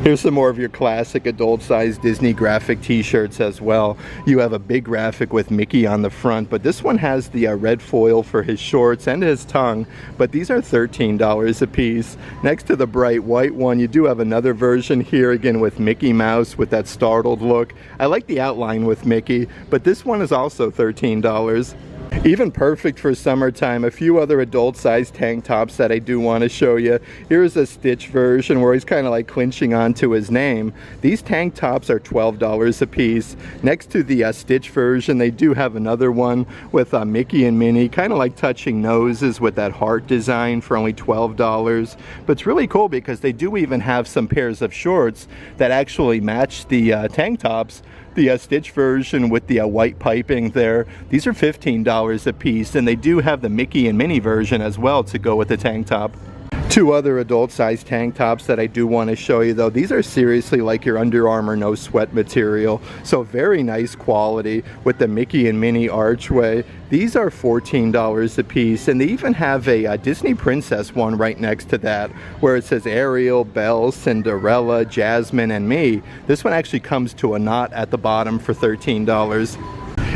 Speaker 1: Here's some more of your classic adult-sized Disney graphic t-shirts as well. You have a big graphic with Mickey on the front, but this one has the red foil for his shorts and his tongue, but these are $13 a piece. Next to the bright white one, you do have another version here, again with Mickey Mouse with that startled look. I like the outline with Mickey, but this one is also $13. Even perfect for summertime. A few other adult-sized tank tops that I do want to show you. Here's a Stitch version where he's kind of like clinching onto his name. These tank tops are $12 a piece. Next to the Stitch version, they do have another one with Mickey and Minnie, kind of like touching noses with that heart design for only $12. But it's really cool because they do even have some pairs of shorts that actually match the tank tops. The Stitch version with the white piping there, these are $15 a piece, and they do have the Mickey and Minnie version as well to go with the tank top. Two other adult-sized tank tops that I do want to show you, though. These are seriously like your Under Armour no sweat material, so very nice quality with the Mickey and Minnie archway. These are $14 a piece, and they even have a Disney princess one right next to that where it says Ariel, Belle, Cinderella, Jasmine, and me. This one actually comes to a knot at the bottom for $13.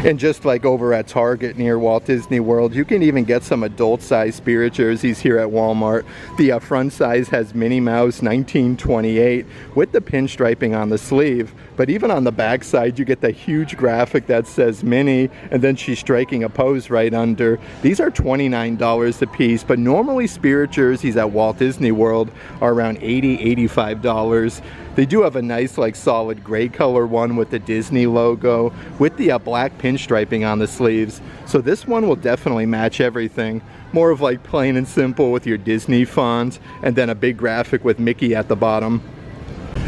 Speaker 1: And just like over at Target near Walt Disney World, you can even get some adult-sized Spirit jerseys here at Walmart. The front size has Minnie Mouse, $19.28, with the pinstriping on the sleeve. But even on the back side, you get the huge graphic that says Minnie, and then she's striking a pose right under. These are $29 a piece, but normally Spirit jerseys at Walt Disney World are around $80, $85. They do have a nice like solid gray color one with the Disney logo with the black pinstriping on the sleeves. So this one will definitely match everything. More of like plain and simple with your Disney font and then a big graphic with Mickey at the bottom.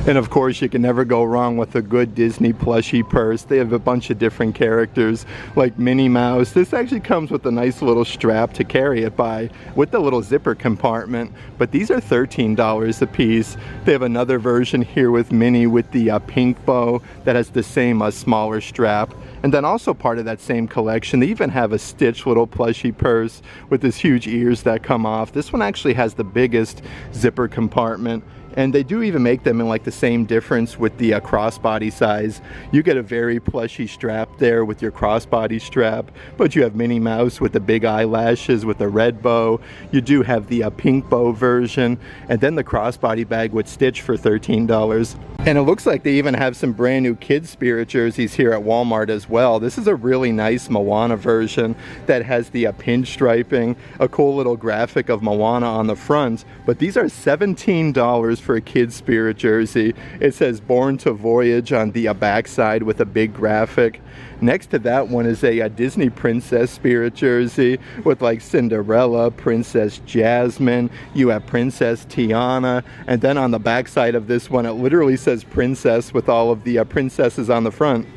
Speaker 1: And of course, you can never go wrong with a good Disney plushie purse. They have a bunch of different characters like Minnie Mouse. This actually comes with a nice little strap to carry it by with the little zipper compartment. But these are $13 a piece. They have another version here with Minnie with the pink bow that has the same smaller strap. And then also part of that same collection, they even have a Stitch little plushie purse with these huge ears that come off. This one actually has the biggest zipper compartment. And they do even make them in like the same difference with the crossbody size. You get a very plushy strap there with your crossbody strap, but you have Minnie Mouse with the big eyelashes with the red bow. You do have the pink bow version, and then the crossbody bag with Stitch for $13. And it looks like they even have some brand new kids Spirit jerseys here at Walmart as well. This is a really nice Moana version that has the pinstriping, a cool little graphic of Moana on the front, but these are $17 for a kid's Spirit jersey. It says Born to Voyage on the backside with a big graphic. Next to that one is a Disney Princess Spirit jersey with like Cinderella, Princess Jasmine, you have Princess Tiana, and then on the backside of this one it literally says Princess with all of the princesses on the front.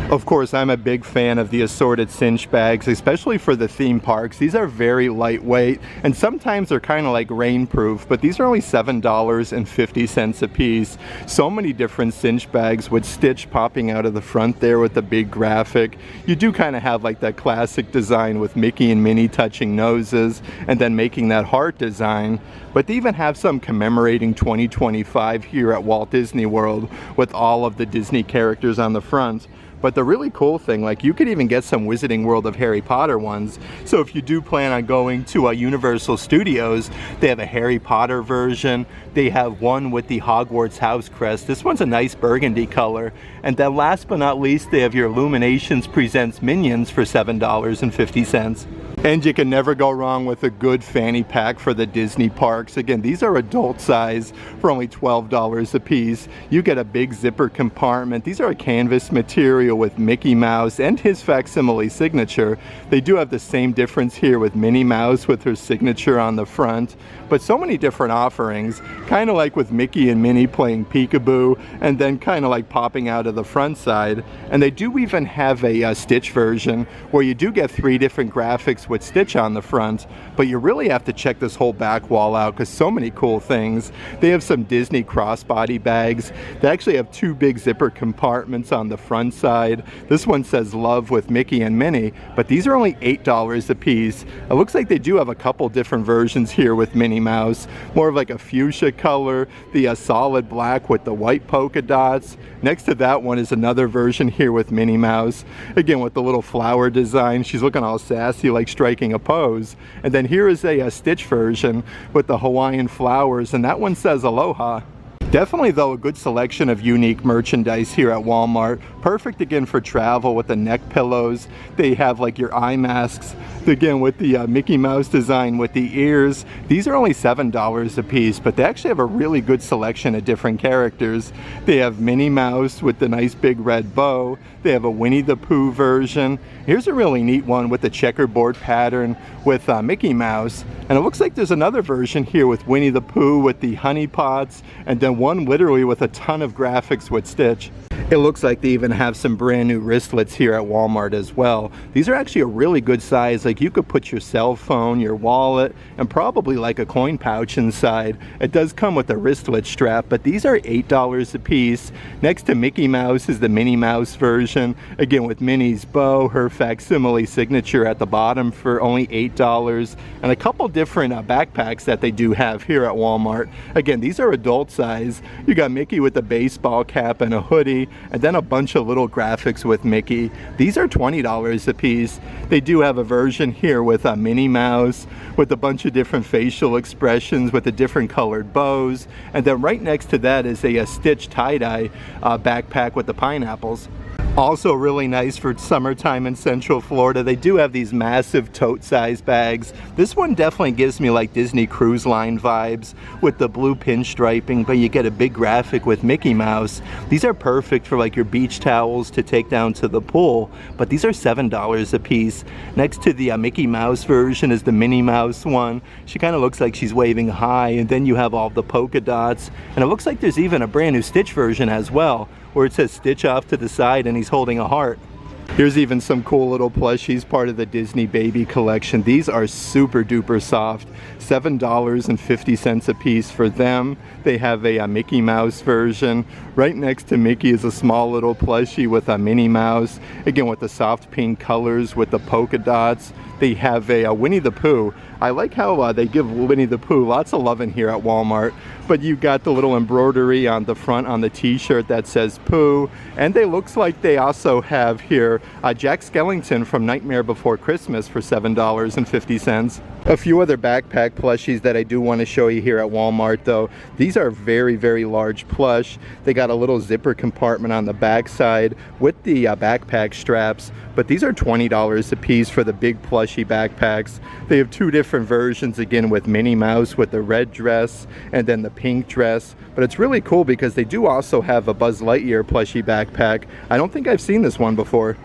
Speaker 1: Of course, I'm a big fan of the assorted cinch bags, especially for the theme parks. These are very lightweight, and sometimes they're kind of like rainproof, but these are only $7.50 a piece. So many different cinch bags with Stitch popping out of the front there with the big graphic. You do kind of have like that classic design with Mickey and Minnie touching noses, and then making that heart design. But they even have some commemorating 2025 here at Walt Disney World with all of the Disney characters on the front. But the really cool thing, like you could even get some Wizarding World of Harry Potter ones. So if you do plan on going to Universal Studios, they have a Harry Potter version. They have one with the Hogwarts house crest. This one's a nice burgundy color. And then last but not least, they have your Illuminations Presents Minions for $7.50. And you can never go wrong with a good fanny pack for the Disney parks. Again, these are adult size for only $12 a piece. You get a big zipper compartment. These are a canvas material with Mickey Mouse and his facsimile signature. They do have the same difference here with Minnie Mouse with her signature on the front. But so many different offerings, kind of like with Mickey and Minnie playing peekaboo and then kind of like popping out of the front side. And they do even have a Stitch version where you do get 3 different graphics with Stitch on the front, but you really have to check this whole back wall out because so many cool things. They have some Disney crossbody bags. They actually have 2 big zipper compartments on the front side. This one says Love with Mickey and Minnie, but these are only $8 a piece. It looks like they do have a couple different versions here with Minnie Mouse, more of like a fuchsia color, the solid black with the white polka dots. Next to that one is another version here with Minnie Mouse, again with the little flower design. She's looking all sassy, like striking a pose. And then here is a Stitch version with the Hawaiian flowers, and that one says Aloha. Definitely though a good selection of unique merchandise here at Walmart. Perfect again for travel with the neck pillows. They have like your eye masks, again with the Mickey Mouse design with the ears. These are only $7 a piece, but they actually have a really good selection of different characters. They have Minnie Mouse with the nice big red bow. They have a Winnie the Pooh version. Here's a really neat one with the checkerboard pattern with Mickey Mouse. And it looks like there's another version here with Winnie the Pooh with the honey pots, and then one literally with a ton of graphics with Stitch. It looks like they even have some brand new wristlets here at Walmart as well. These are actually a really good size. Like you could put your cell phone, your wallet, and probably like a coin pouch inside. It does come with a wristlet strap, but these are $8 a piece. Next to Mickey Mouse is the Minnie Mouse version, again with Minnie's bow, her facsimile signature at the bottom for only $8, and a couple different backpacks that they do have here at Walmart. Again, these are adult size. You got Mickey with a baseball cap and a hoodie, and then a bunch of little graphics with Mickey. These are $20 a piece. They do have a version here with a Minnie Mouse with a bunch of different facial expressions with the different colored bows, and then right next to that is a Stitch tie-dye backpack with the pineapples. Also really nice for summertime in Central Florida. They do have these massive tote size bags. This one definitely gives me like Disney Cruise Line vibes with the blue pinstriping, but you get a big graphic with Mickey Mouse. These are perfect for like your beach towels to take down to the pool, but these are $7 a piece. Next to the Mickey Mouse version is the Minnie Mouse one. She kind of looks like she's waving high, and then you have all the polka dots, and it looks like there's even a brand new Stitch version as well, where it says Stitch off to the side and he's holding a heart. Here's even some cool little plushies, part of the Disney Baby collection. These are super duper soft. $7.50 a piece for them. They have a Mickey Mouse version. Right next to Mickey is a small little plushie with a Minnie Mouse, again with the soft pink colors with the polka dots. They have a Winnie the Pooh. I like how they give Winnie the Pooh lots of love in here at Walmart, but you got the little embroidery on the front on the t-shirt that says Pooh, and they looks like they also have here Jack Skellington from Nightmare Before Christmas for $7.50. A few other backpack plushies that I do want to show you here at Walmart though. These are very, very large plush. They got a little zipper compartment on the back side with the backpack straps, but these are $20 a piece for the big plushy backpacks. They have 2 different versions, again with Minnie Mouse with the red dress and then the pink dress, but it's really cool because they do also have a Buzz Lightyear plushie backpack. I don't think I've seen this one before.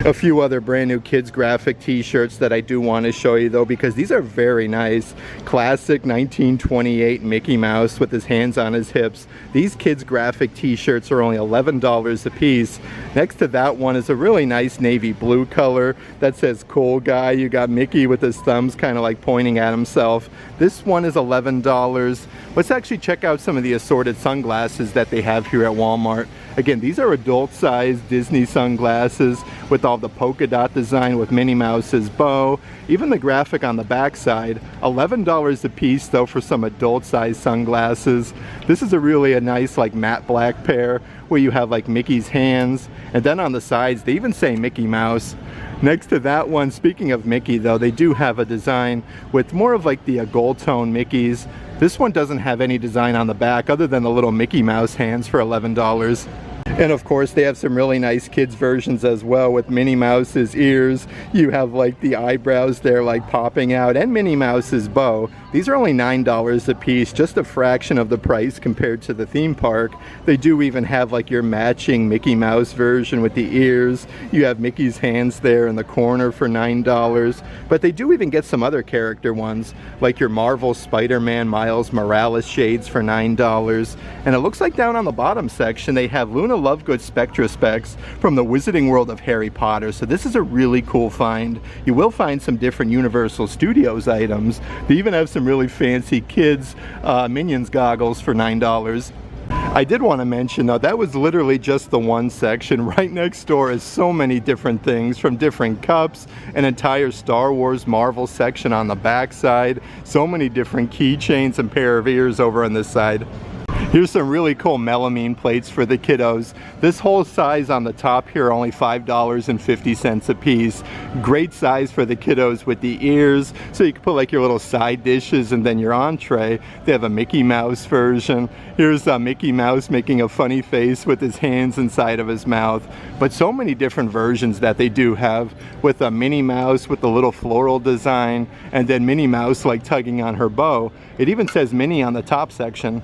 Speaker 1: A few other brand new kids graphic t-shirts that I do want to show you though, because these are very nice. Classic 1928 Mickey Mouse with his hands on his hips. These kids graphic t-shirts are only $11 a piece. Next to that one is a really nice navy blue color that says Cool Guy. You got Mickey with his thumbs kind of like pointing at himself. This one is $11. Let's actually check out some of the assorted sunglasses that they have here at Walmart. Again, these are adult-sized Disney sunglasses with all the polka dot design with Minnie Mouse's bow. Even the graphic on the back side. $11 a piece though for some adult-sized sunglasses. This is a really nice like matte black pair where you have like Mickey's hands, and then on the sides they even say Mickey Mouse. Next to that one, speaking of Mickey though, they do have a design with more of like the gold tone Mickeys. This one doesn't have any design on the back other than the little Mickey Mouse hands for $11. And of course they have some really nice kids versions as well with Minnie Mouse's ears. You have like the eyebrows there like popping out, and Minnie Mouse's bow. These are only $9 a piece, just a fraction of the price compared to the theme park. They do even have like your matching Mickey Mouse version with the ears. You have Mickey's hands there in the corner for $9. But they do even get some other character ones, like your Marvel Spider-Man Miles Morales shades for $9. And it looks like down on the bottom section they have Luna Lovegood Spectra Specs from the Wizarding World of Harry Potter. So this is a really cool find. You will find some different Universal Studios items. They even have some really fancy kids Minions goggles for $9. I did want to mention though, that was literally just the one section. Right next door is so many different things, from different cups, an entire Star Wars Marvel section on the back side, so many different keychains and pair of ears over on this side. Here's some really cool melamine plates for the kiddos. This whole size on the top here, only $5.50 a piece. Great size for the kiddos with the ears, so you can put like your little side dishes and then your entree. They have a Mickey Mouse version. Here's Mickey Mouse making a funny face with his hands inside of his mouth. But so many different versions that they do have, with a Minnie Mouse with the little floral design, and then Minnie Mouse like tugging on her bow. It even says Minnie on the top section.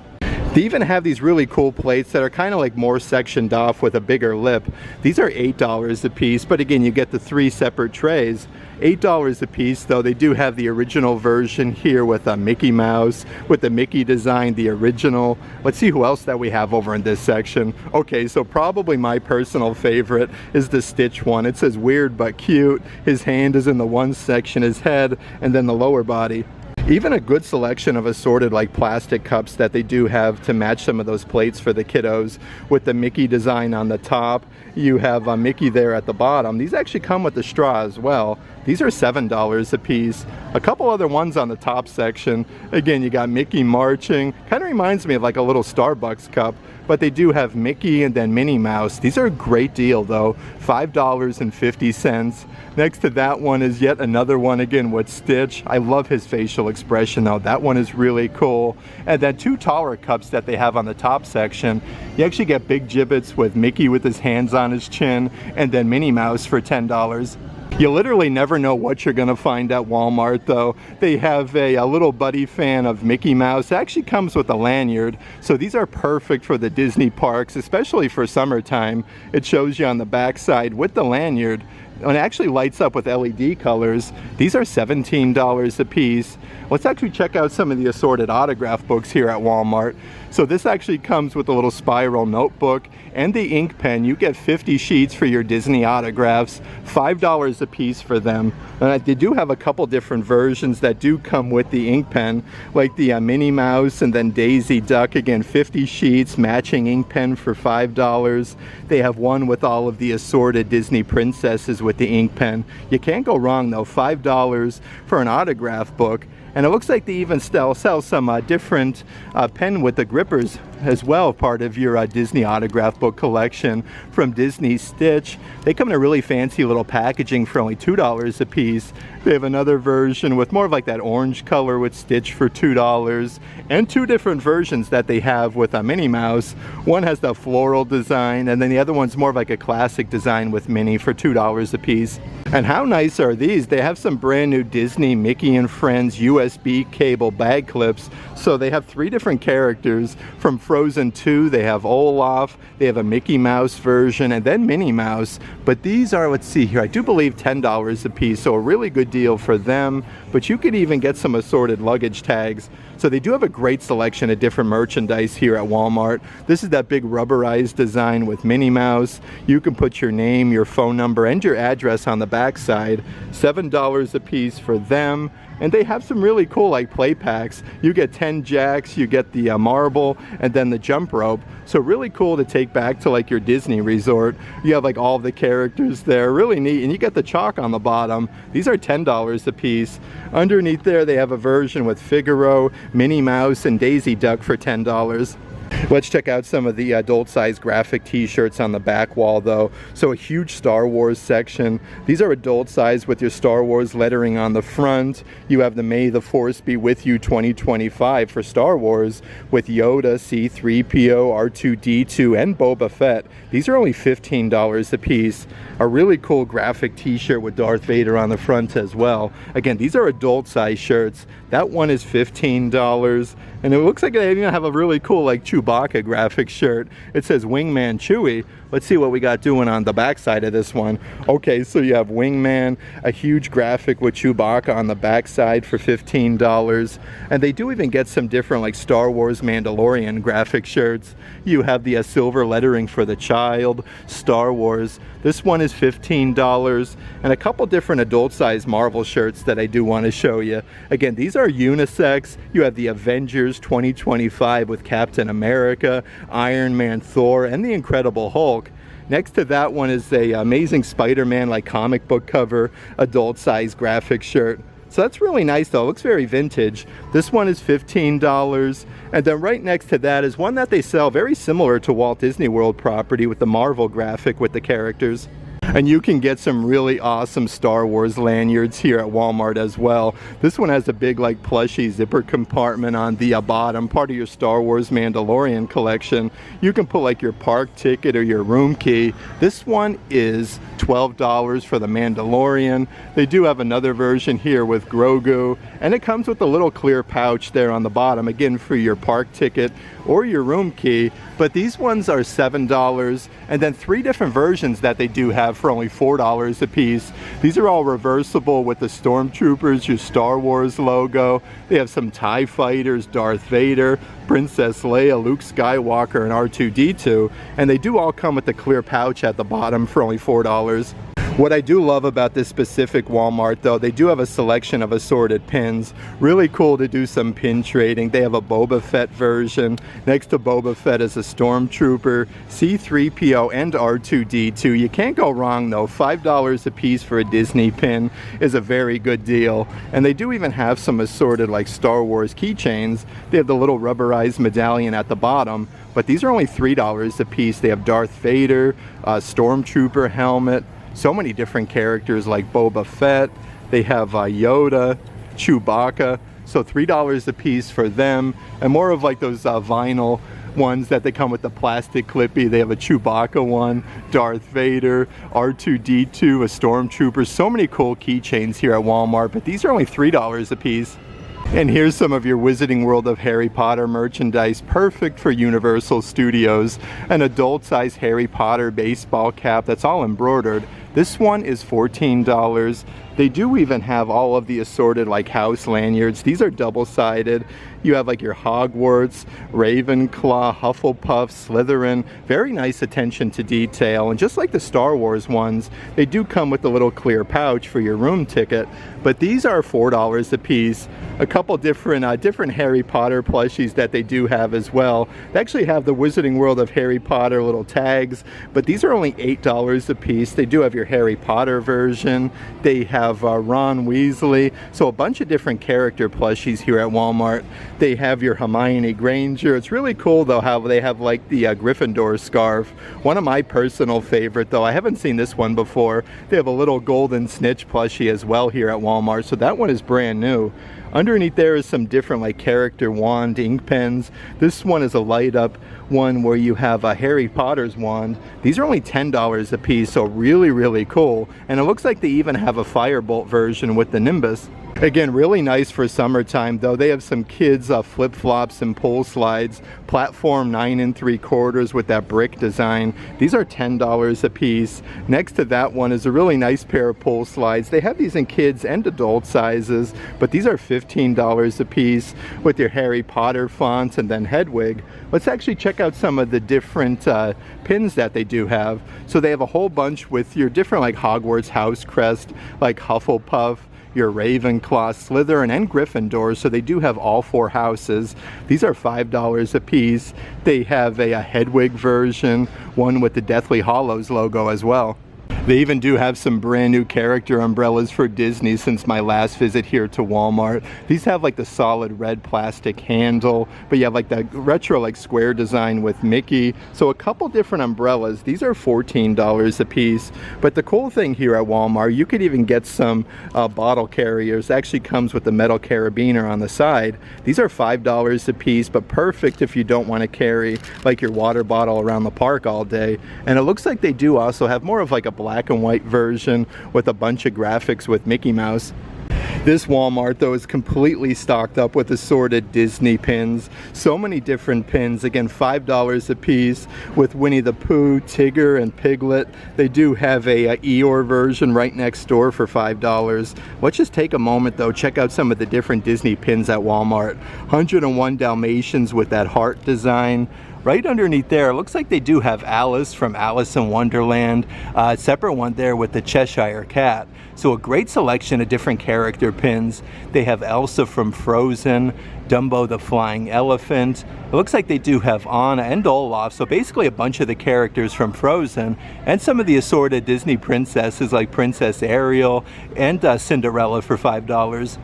Speaker 1: They even have these really cool plates that are kind of like more sectioned off with a bigger lip. These are $8 a piece, but again, you get the 3 separate trays. $8 a piece, though. They do have the original version here with a Mickey Mouse, with the Mickey design, the original. Let's see who else that we have over in this section. Okay, so probably my personal favorite is the Stitch one. It says weird but cute. His hand is in the one section, his head, and then the lower body. Even a good selection of assorted like plastic cups that they do have to match some of those plates for the kiddos, with the Mickey design on the top. You have Mickey there at the bottom. These actually come with the straw as well. These are $7 a piece. A couple other ones on the top section. Again, you got Mickey marching. Kind of reminds me of like a little Starbucks cup. But they do have Mickey and then Minnie Mouse. These are a great deal though, $5.50. Next to that one is yet another one, again with Stitch. I love his facial expression though. That one is really cool. And then 2 taller cups that they have on the top section. You actually get big gibbets with Mickey with his hands on his chin, and then Minnie Mouse for $10. You literally never know what you're going to find at Walmart though. They have a little buddy fan of Mickey Mouse. It actually comes with a lanyard. So these are perfect for the Disney parks, especially for summertime. It shows you on the back side with the lanyard. And it actually lights up with LED colors. These are $17 a piece. Let's actually check out some of the assorted autograph books here at Walmart. So this actually comes with a little spiral notebook and the ink pen. You get 50 sheets for your Disney autographs, $5 a piece for them. They do have a couple different versions that do come with the ink pen, like the Minnie Mouse and then Daisy Duck. Again, 50 sheets, matching ink pen for $5. They have one with all of the assorted Disney princesses with the ink pen. You can't go wrong though, $5 for an autograph book. And it looks like they even sell some different pen with the grippers as well, part of your Disney autograph book collection from Disney Stitch. They come in a really fancy little packaging for only $2 a piece. They have another version with more of like that orange color with Stitch for $2, and 2 different versions that they have with a Minnie Mouse. One has the floral design, and then the other one's more of like a classic design with Minnie for $2 a piece. And how nice are these? They have some brand new Disney Mickey and Friends USB cable bag clips. So they have 3 different characters from Frozen 2. They have Olaf, they have a Mickey Mouse version, and then Minnie Mouse. But these are, let's see here, I do believe $10 a piece, so a really good deal for them. But you could even get some assorted luggage tags. So they do have a great selection of different merchandise here at Walmart. This is that big rubberized design with Minnie Mouse. You can put your name, your phone number, and your address on the back side. $7 a piece for them. And they have some really cool like play packs. You get 10 jacks, you get the marble, and then the jump rope. So really cool to take back to like your Disney resort. You have like all the characters there, really neat. And you get the chalk on the bottom. These are $10 a piece. Underneath there they have a version with Figaro, Minnie Mouse, and Daisy Duck for $10. Let's check out some of the adult size graphic t-shirts on the back wall though. So a huge Star Wars section. These are adult size with your Star Wars lettering on the front. You have the May the Force Be With You 2025 for Star Wars with Yoda, C-3PO, R2-D2, and Boba Fett. These are only $15 a piece. A really cool graphic t-shirt with Darth Vader on the front as well. Again, these are adult size shirts. That one is $15. And it looks like they even have a really cool like Chewbacca graphic shirt. It says Wingman Chewie. Let's see what we got doing on the back side of this one. Okay, so you have Wingman, a huge graphic with Chewbacca on the back side for $15. And they do even get some different like Star Wars Mandalorian graphic shirts. You have the silver lettering for the child, Star Wars. This one is $15. And a couple different adult size Marvel shirts that I do want to show you. Again, these are unisex. You have the Avengers 2025 with Captain America, Iron Man, Thor, and the Incredible Hulk. Next to that one is a Amazing Spider-Man like comic book cover adult size graphic shirt. So that's really nice though, it looks very vintage. This one is $15. And then right next to that is one that they sell very similar to Walt Disney World property with the Marvel graphic with the characters. And you can get some really awesome Star Wars lanyards here at Walmart as well. This one has a big like plushy zipper compartment on the bottom, part of your Star Wars Mandalorian collection. You can put like your park ticket or your room key. This one is $12 for the Mandalorian. They do have another version here with Grogu, and it comes with a little clear pouch there on the bottom, again for your park ticket or your room key. But these ones are $7, and then 3 different versions that they do have for only $4 a piece. These are all reversible with the Stormtroopers, your Star Wars logo. They have some TIE fighters, Darth Vader, Princess Leia, Luke Skywalker, and R2-D2, and they do all come with the clear pouch at the bottom for only $4. What I do love about this specific Walmart though, they do have a selection of assorted pins. Really cool to do some pin trading. They have a Boba Fett version. Next to Boba Fett is a Stormtrooper, C-3PO, and R2-D2. You can't go wrong though. $5 a piece for a Disney pin is a very good deal. And they do even have some assorted like Star Wars keychains. They have the little rubberized medallion at the bottom, but these are only $3 a piece. They have Darth Vader, Stormtrooper helmet, so many different characters like Boba Fett. They have Yoda, Chewbacca, so $3 a piece for them. And more of like those vinyl ones that they come with the plastic clippy. They have a Chewbacca one, Darth Vader, R2-D2, a Stormtrooper. So many cool keychains here at Walmart, but these are only $3 a piece. And here's some of your Wizarding World of Harry Potter merchandise, perfect for Universal Studios. An adult size Harry Potter baseball cap that's all embroidered. This one is $14. They do even have all of the assorted like house lanyards. These are double-sided. You have like your Hogwarts, Ravenclaw, Hufflepuff, Slytherin. Very nice attention to detail. And just like the Star Wars ones, they do come with a little clear pouch for your room ticket. But these are $4 a piece. A couple different Harry Potter plushies that they do have as well. They actually have the Wizarding World of Harry Potter little tags, but these are only $8 a piece. They do have your Harry Potter version. They have Ron Weasley. So a bunch of different character plushies here at Walmart. They have your Hermione Granger. It's really cool though how they have like the Gryffindor scarf. One of my personal favorite though, I haven't seen this one before. They have a little golden snitch plushie as well here at Walmart. So that one is brand new. Underneath there is some different like character wand ink pens. This one is a light up one where you have a Harry Potter's wand. These are only $10 a piece, so really cool. And it looks like they even have a Firebolt version with the Nimbus. Again, really nice for summertime though. They have some kids flip-flops and pole slides, platform 9 3/4 with that brick design. These are $10 a piece. Next to that one is a really nice pair of pole slides. They have these in kids and adult sizes, but these are $15 a piece with your Harry Potter fonts and then Hedwig. Let's actually check out some of the different pins that they do have. So they have a whole bunch with your different like Hogwarts house crest, like Hufflepuff, your Ravenclaw, Slytherin, and Gryffindor, so they do have all 4 houses. These are $5 a piece. They have a Hedwig version, one with the Deathly Hallows logo as well. They even do have some brand new character umbrellas for Disney since my last visit here to Walmart. These have like the solid red plastic handle, but you have like that retro like square design with Mickey. So a couple different umbrellas. These are $14 a piece. But the cool thing here at Walmart, you could even get some bottle carriers. It actually comes with the metal carabiner on the side. These are $5 a piece, but perfect if you don't want to carry like your water bottle around the park all day. And it looks like they do also have more of like a black and white version with a bunch of graphics with Mickey Mouse. This Walmart though is completely stocked up with assorted Disney pins. So many different pins, again $5 a piece with Winnie the Pooh, Tigger, and Piglet. They do have a Eeyore version right next door for $5. Let's just take a moment though, check out some of the different Disney pins at Walmart. 101 Dalmatians with that heart design. Right underneath there, it looks like they do have Alice from Alice in Wonderland. A separate one there with the Cheshire Cat. So a great selection of different character pins. They have Elsa from Frozen, Dumbo the Flying Elephant. It looks like they do have Anna and Olaf, so basically a bunch of the characters from Frozen, and some of the assorted Disney princesses like Princess Ariel and Cinderella for $5.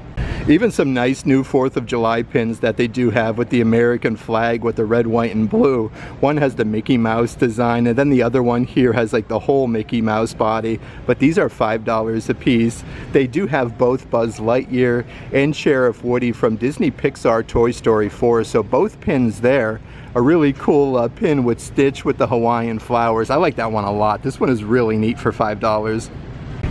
Speaker 1: Even some nice new 4th of July pins that they do have with the American flag with the red, white, and blue. One has the Mickey Mouse design, and then the other one here has like the whole Mickey Mouse body, but these are $5 a piece. They do have both Buzz Lightyear and Sheriff Woody from Disney Pixar Toy Story 4, so both pins there. A really cool pin with Stitch with the Hawaiian flowers. I like that one a lot. This one is really neat for $5.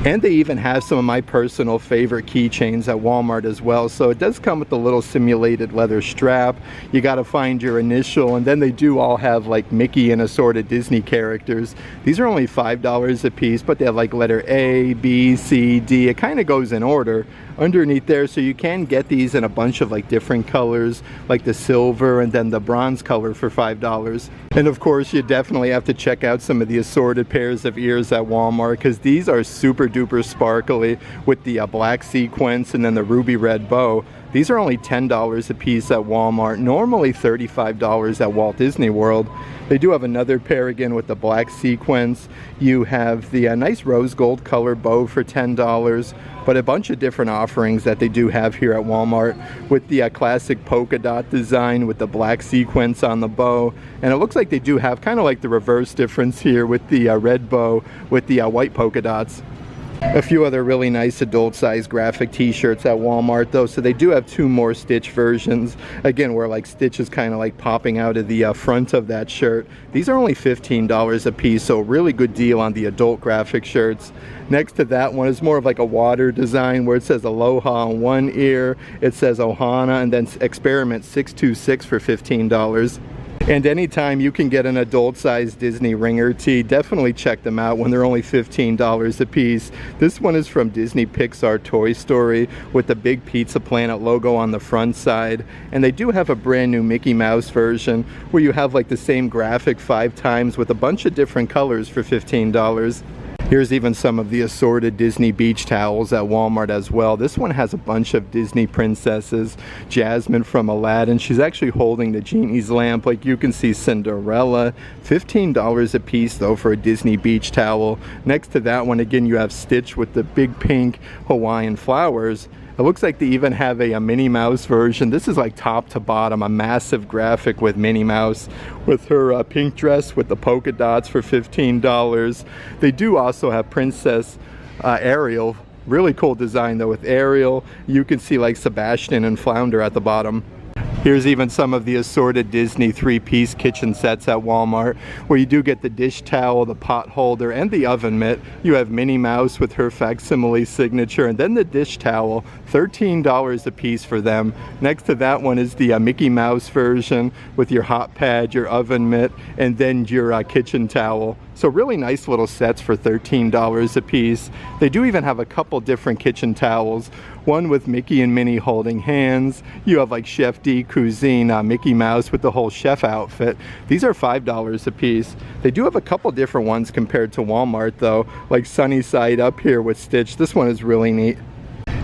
Speaker 1: And they even have some of my personal favorite keychains at Walmart as well. So it does come with a little simulated leather strap. You got to find your initial, and then they do all have like Mickey and assorted Disney characters. These are only $5 a piece, but they have like letter A, B, C, D. It kind of goes in order underneath there, so you can get these in a bunch of like different colors, like the silver and then the bronze color for $5. And of course you definitely have to check out some of the assorted pairs of ears at Walmart, because these are super duper sparkly with the black sequins and then the ruby red bow. These are only $10 a piece at Walmart, normally $35 at Walt Disney World. They do have another pair again with the black sequins. You have the nice rose gold color bow for $10, but a bunch of different offerings that they do have here at Walmart with the classic polka dot design with the black sequins on the bow. And it looks like they do have kind of like the reverse difference here with the red bow with the white polka dots. A few other really nice adult size graphic t-shirts at Walmart though, so they do have 2 more Stitch versions, again where like Stitch is kind of like popping out of the front of that shirt. These are only $15 a piece, so really good deal on the adult graphic shirts. Next to that one is more of like a water design where it says Aloha on one ear, it says Ohana, and then Experiment 626 for $15. And anytime you can get an adult-sized Disney ringer tee, definitely check them out when they're only $15 a piece. This one is from Disney Pixar Toy Story with the big Pizza Planet logo on the front side. And they do have a brand new Mickey Mouse version where you have like the same graphic 5 times with a bunch of different colors for $15. Here's even some of the assorted Disney beach towels at Walmart as well. This one has a bunch of Disney princesses. Jasmine from Aladdin, she's actually holding the genie's lamp like you can see Cinderella. $15 a piece though for a Disney beach towel. Next to that one again you have Stitch with the big pink Hawaiian flowers. It looks like they even have a Minnie Mouse version. This is like top to bottom, a massive graphic with Minnie Mouse with her pink dress with the polka dots for $15. They do also have Princess Ariel. Really cool design though with Ariel. You can see like Sebastian and Flounder at the bottom. Here's even some of the assorted Disney 3-piece kitchen sets at Walmart where you do get the dish towel, the pot holder, and the oven mitt. You have Minnie Mouse with her facsimile signature, and then the dish towel, $13 a piece for them. Next to that one is the Mickey Mouse version with your hot pad, your oven mitt, and then your kitchen towel. So really nice little sets for $13 a piece. They do even have a couple different kitchen towels. One with Mickey and Minnie holding hands. You have like Chef D Cuisine Mickey Mouse with the whole chef outfit. These are $5 a piece. They do have a couple different ones compared to Walmart though, like Sunny Side Up here with Stitch. This one is really neat.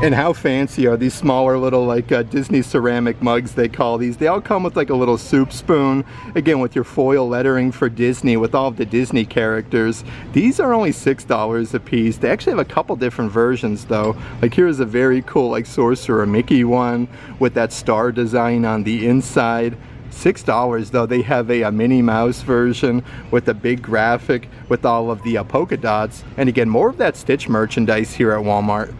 Speaker 1: And how fancy are these smaller little like Disney ceramic mugs they call these. They all come with like a little soup spoon, again with your foil lettering for Disney with all of the Disney characters. These are only $6 a piece. They actually have a couple different versions though. Like here's a very cool like Sorcerer Mickey one with that star design on the inside. $6 though. They have a Minnie Mouse version with a big graphic with all of the polka dots, and again more of that Stitch merchandise here at Walmart.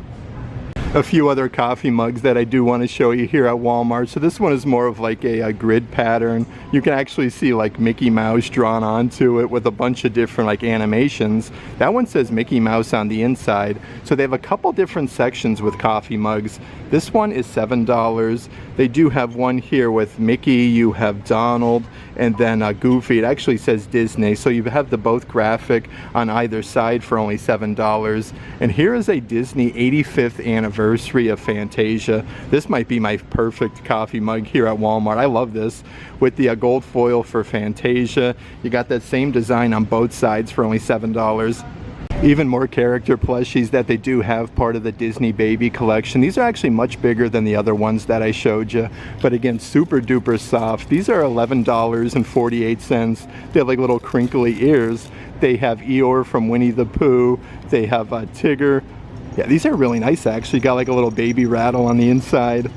Speaker 1: A few other coffee mugs that I do want to show you here at Walmart. So this one is more of like a grid pattern. You can actually see like Mickey Mouse drawn onto it with a bunch of different like animations. That one says Mickey Mouse on the inside. So they have a couple different sections with coffee mugs. This one is $7. They do have one here with Mickey, you have Donald, and then Goofy. It actually says Disney, so you have the both graphic on either side for only $7. And here is a Disney 85th anniversary of Fantasia. This might be my perfect coffee mug here at Walmart. I love this with the gold foil for Fantasia. You got that same design on both sides for only $7. Even more character plushies that they do have part of the Disney Baby collection. These are actually much bigger than the other ones that I showed you, but again super duper soft. These are $11.48. They have like little crinkly ears. They have Eeyore from Winnie the Pooh. They have Tigger. Yeah, these are really nice actually. Got like a little baby rattle on the inside.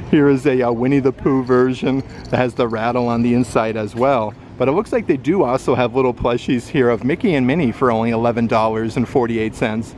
Speaker 1: Here is a Winnie the Pooh version that has the rattle on the inside as well. But it looks like they do also have little plushies here of Mickey and Minnie for only $11.48.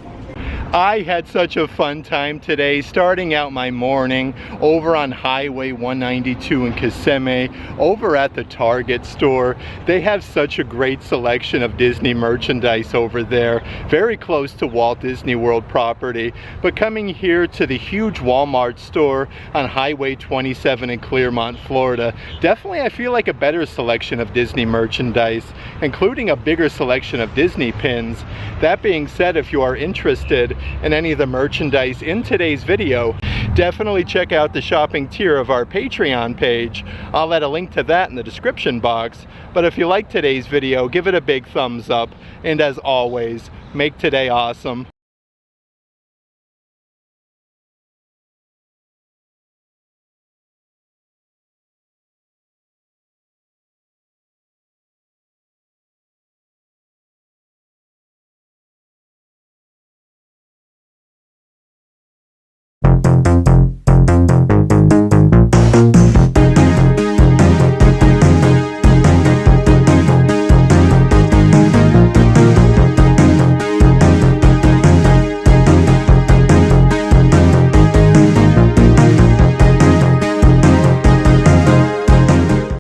Speaker 1: I had such a fun time today, starting out my morning over on Highway 192 in Kissimmee, over at the Target store. They have such a great selection of Disney merchandise over there, very close to Walt Disney World property. But coming here to the huge Walmart store on Highway 27 in Clearmont, Florida, definitely I feel like a better selection of Disney merchandise, including a bigger selection of Disney pins. That being said, if you are interested in any of the merchandise in today's video, definitely check out the shopping tier of our Patreon page. I'll add a link to that in the description box. But if you like today's video, give it a big thumbs up, and as always, make today awesome.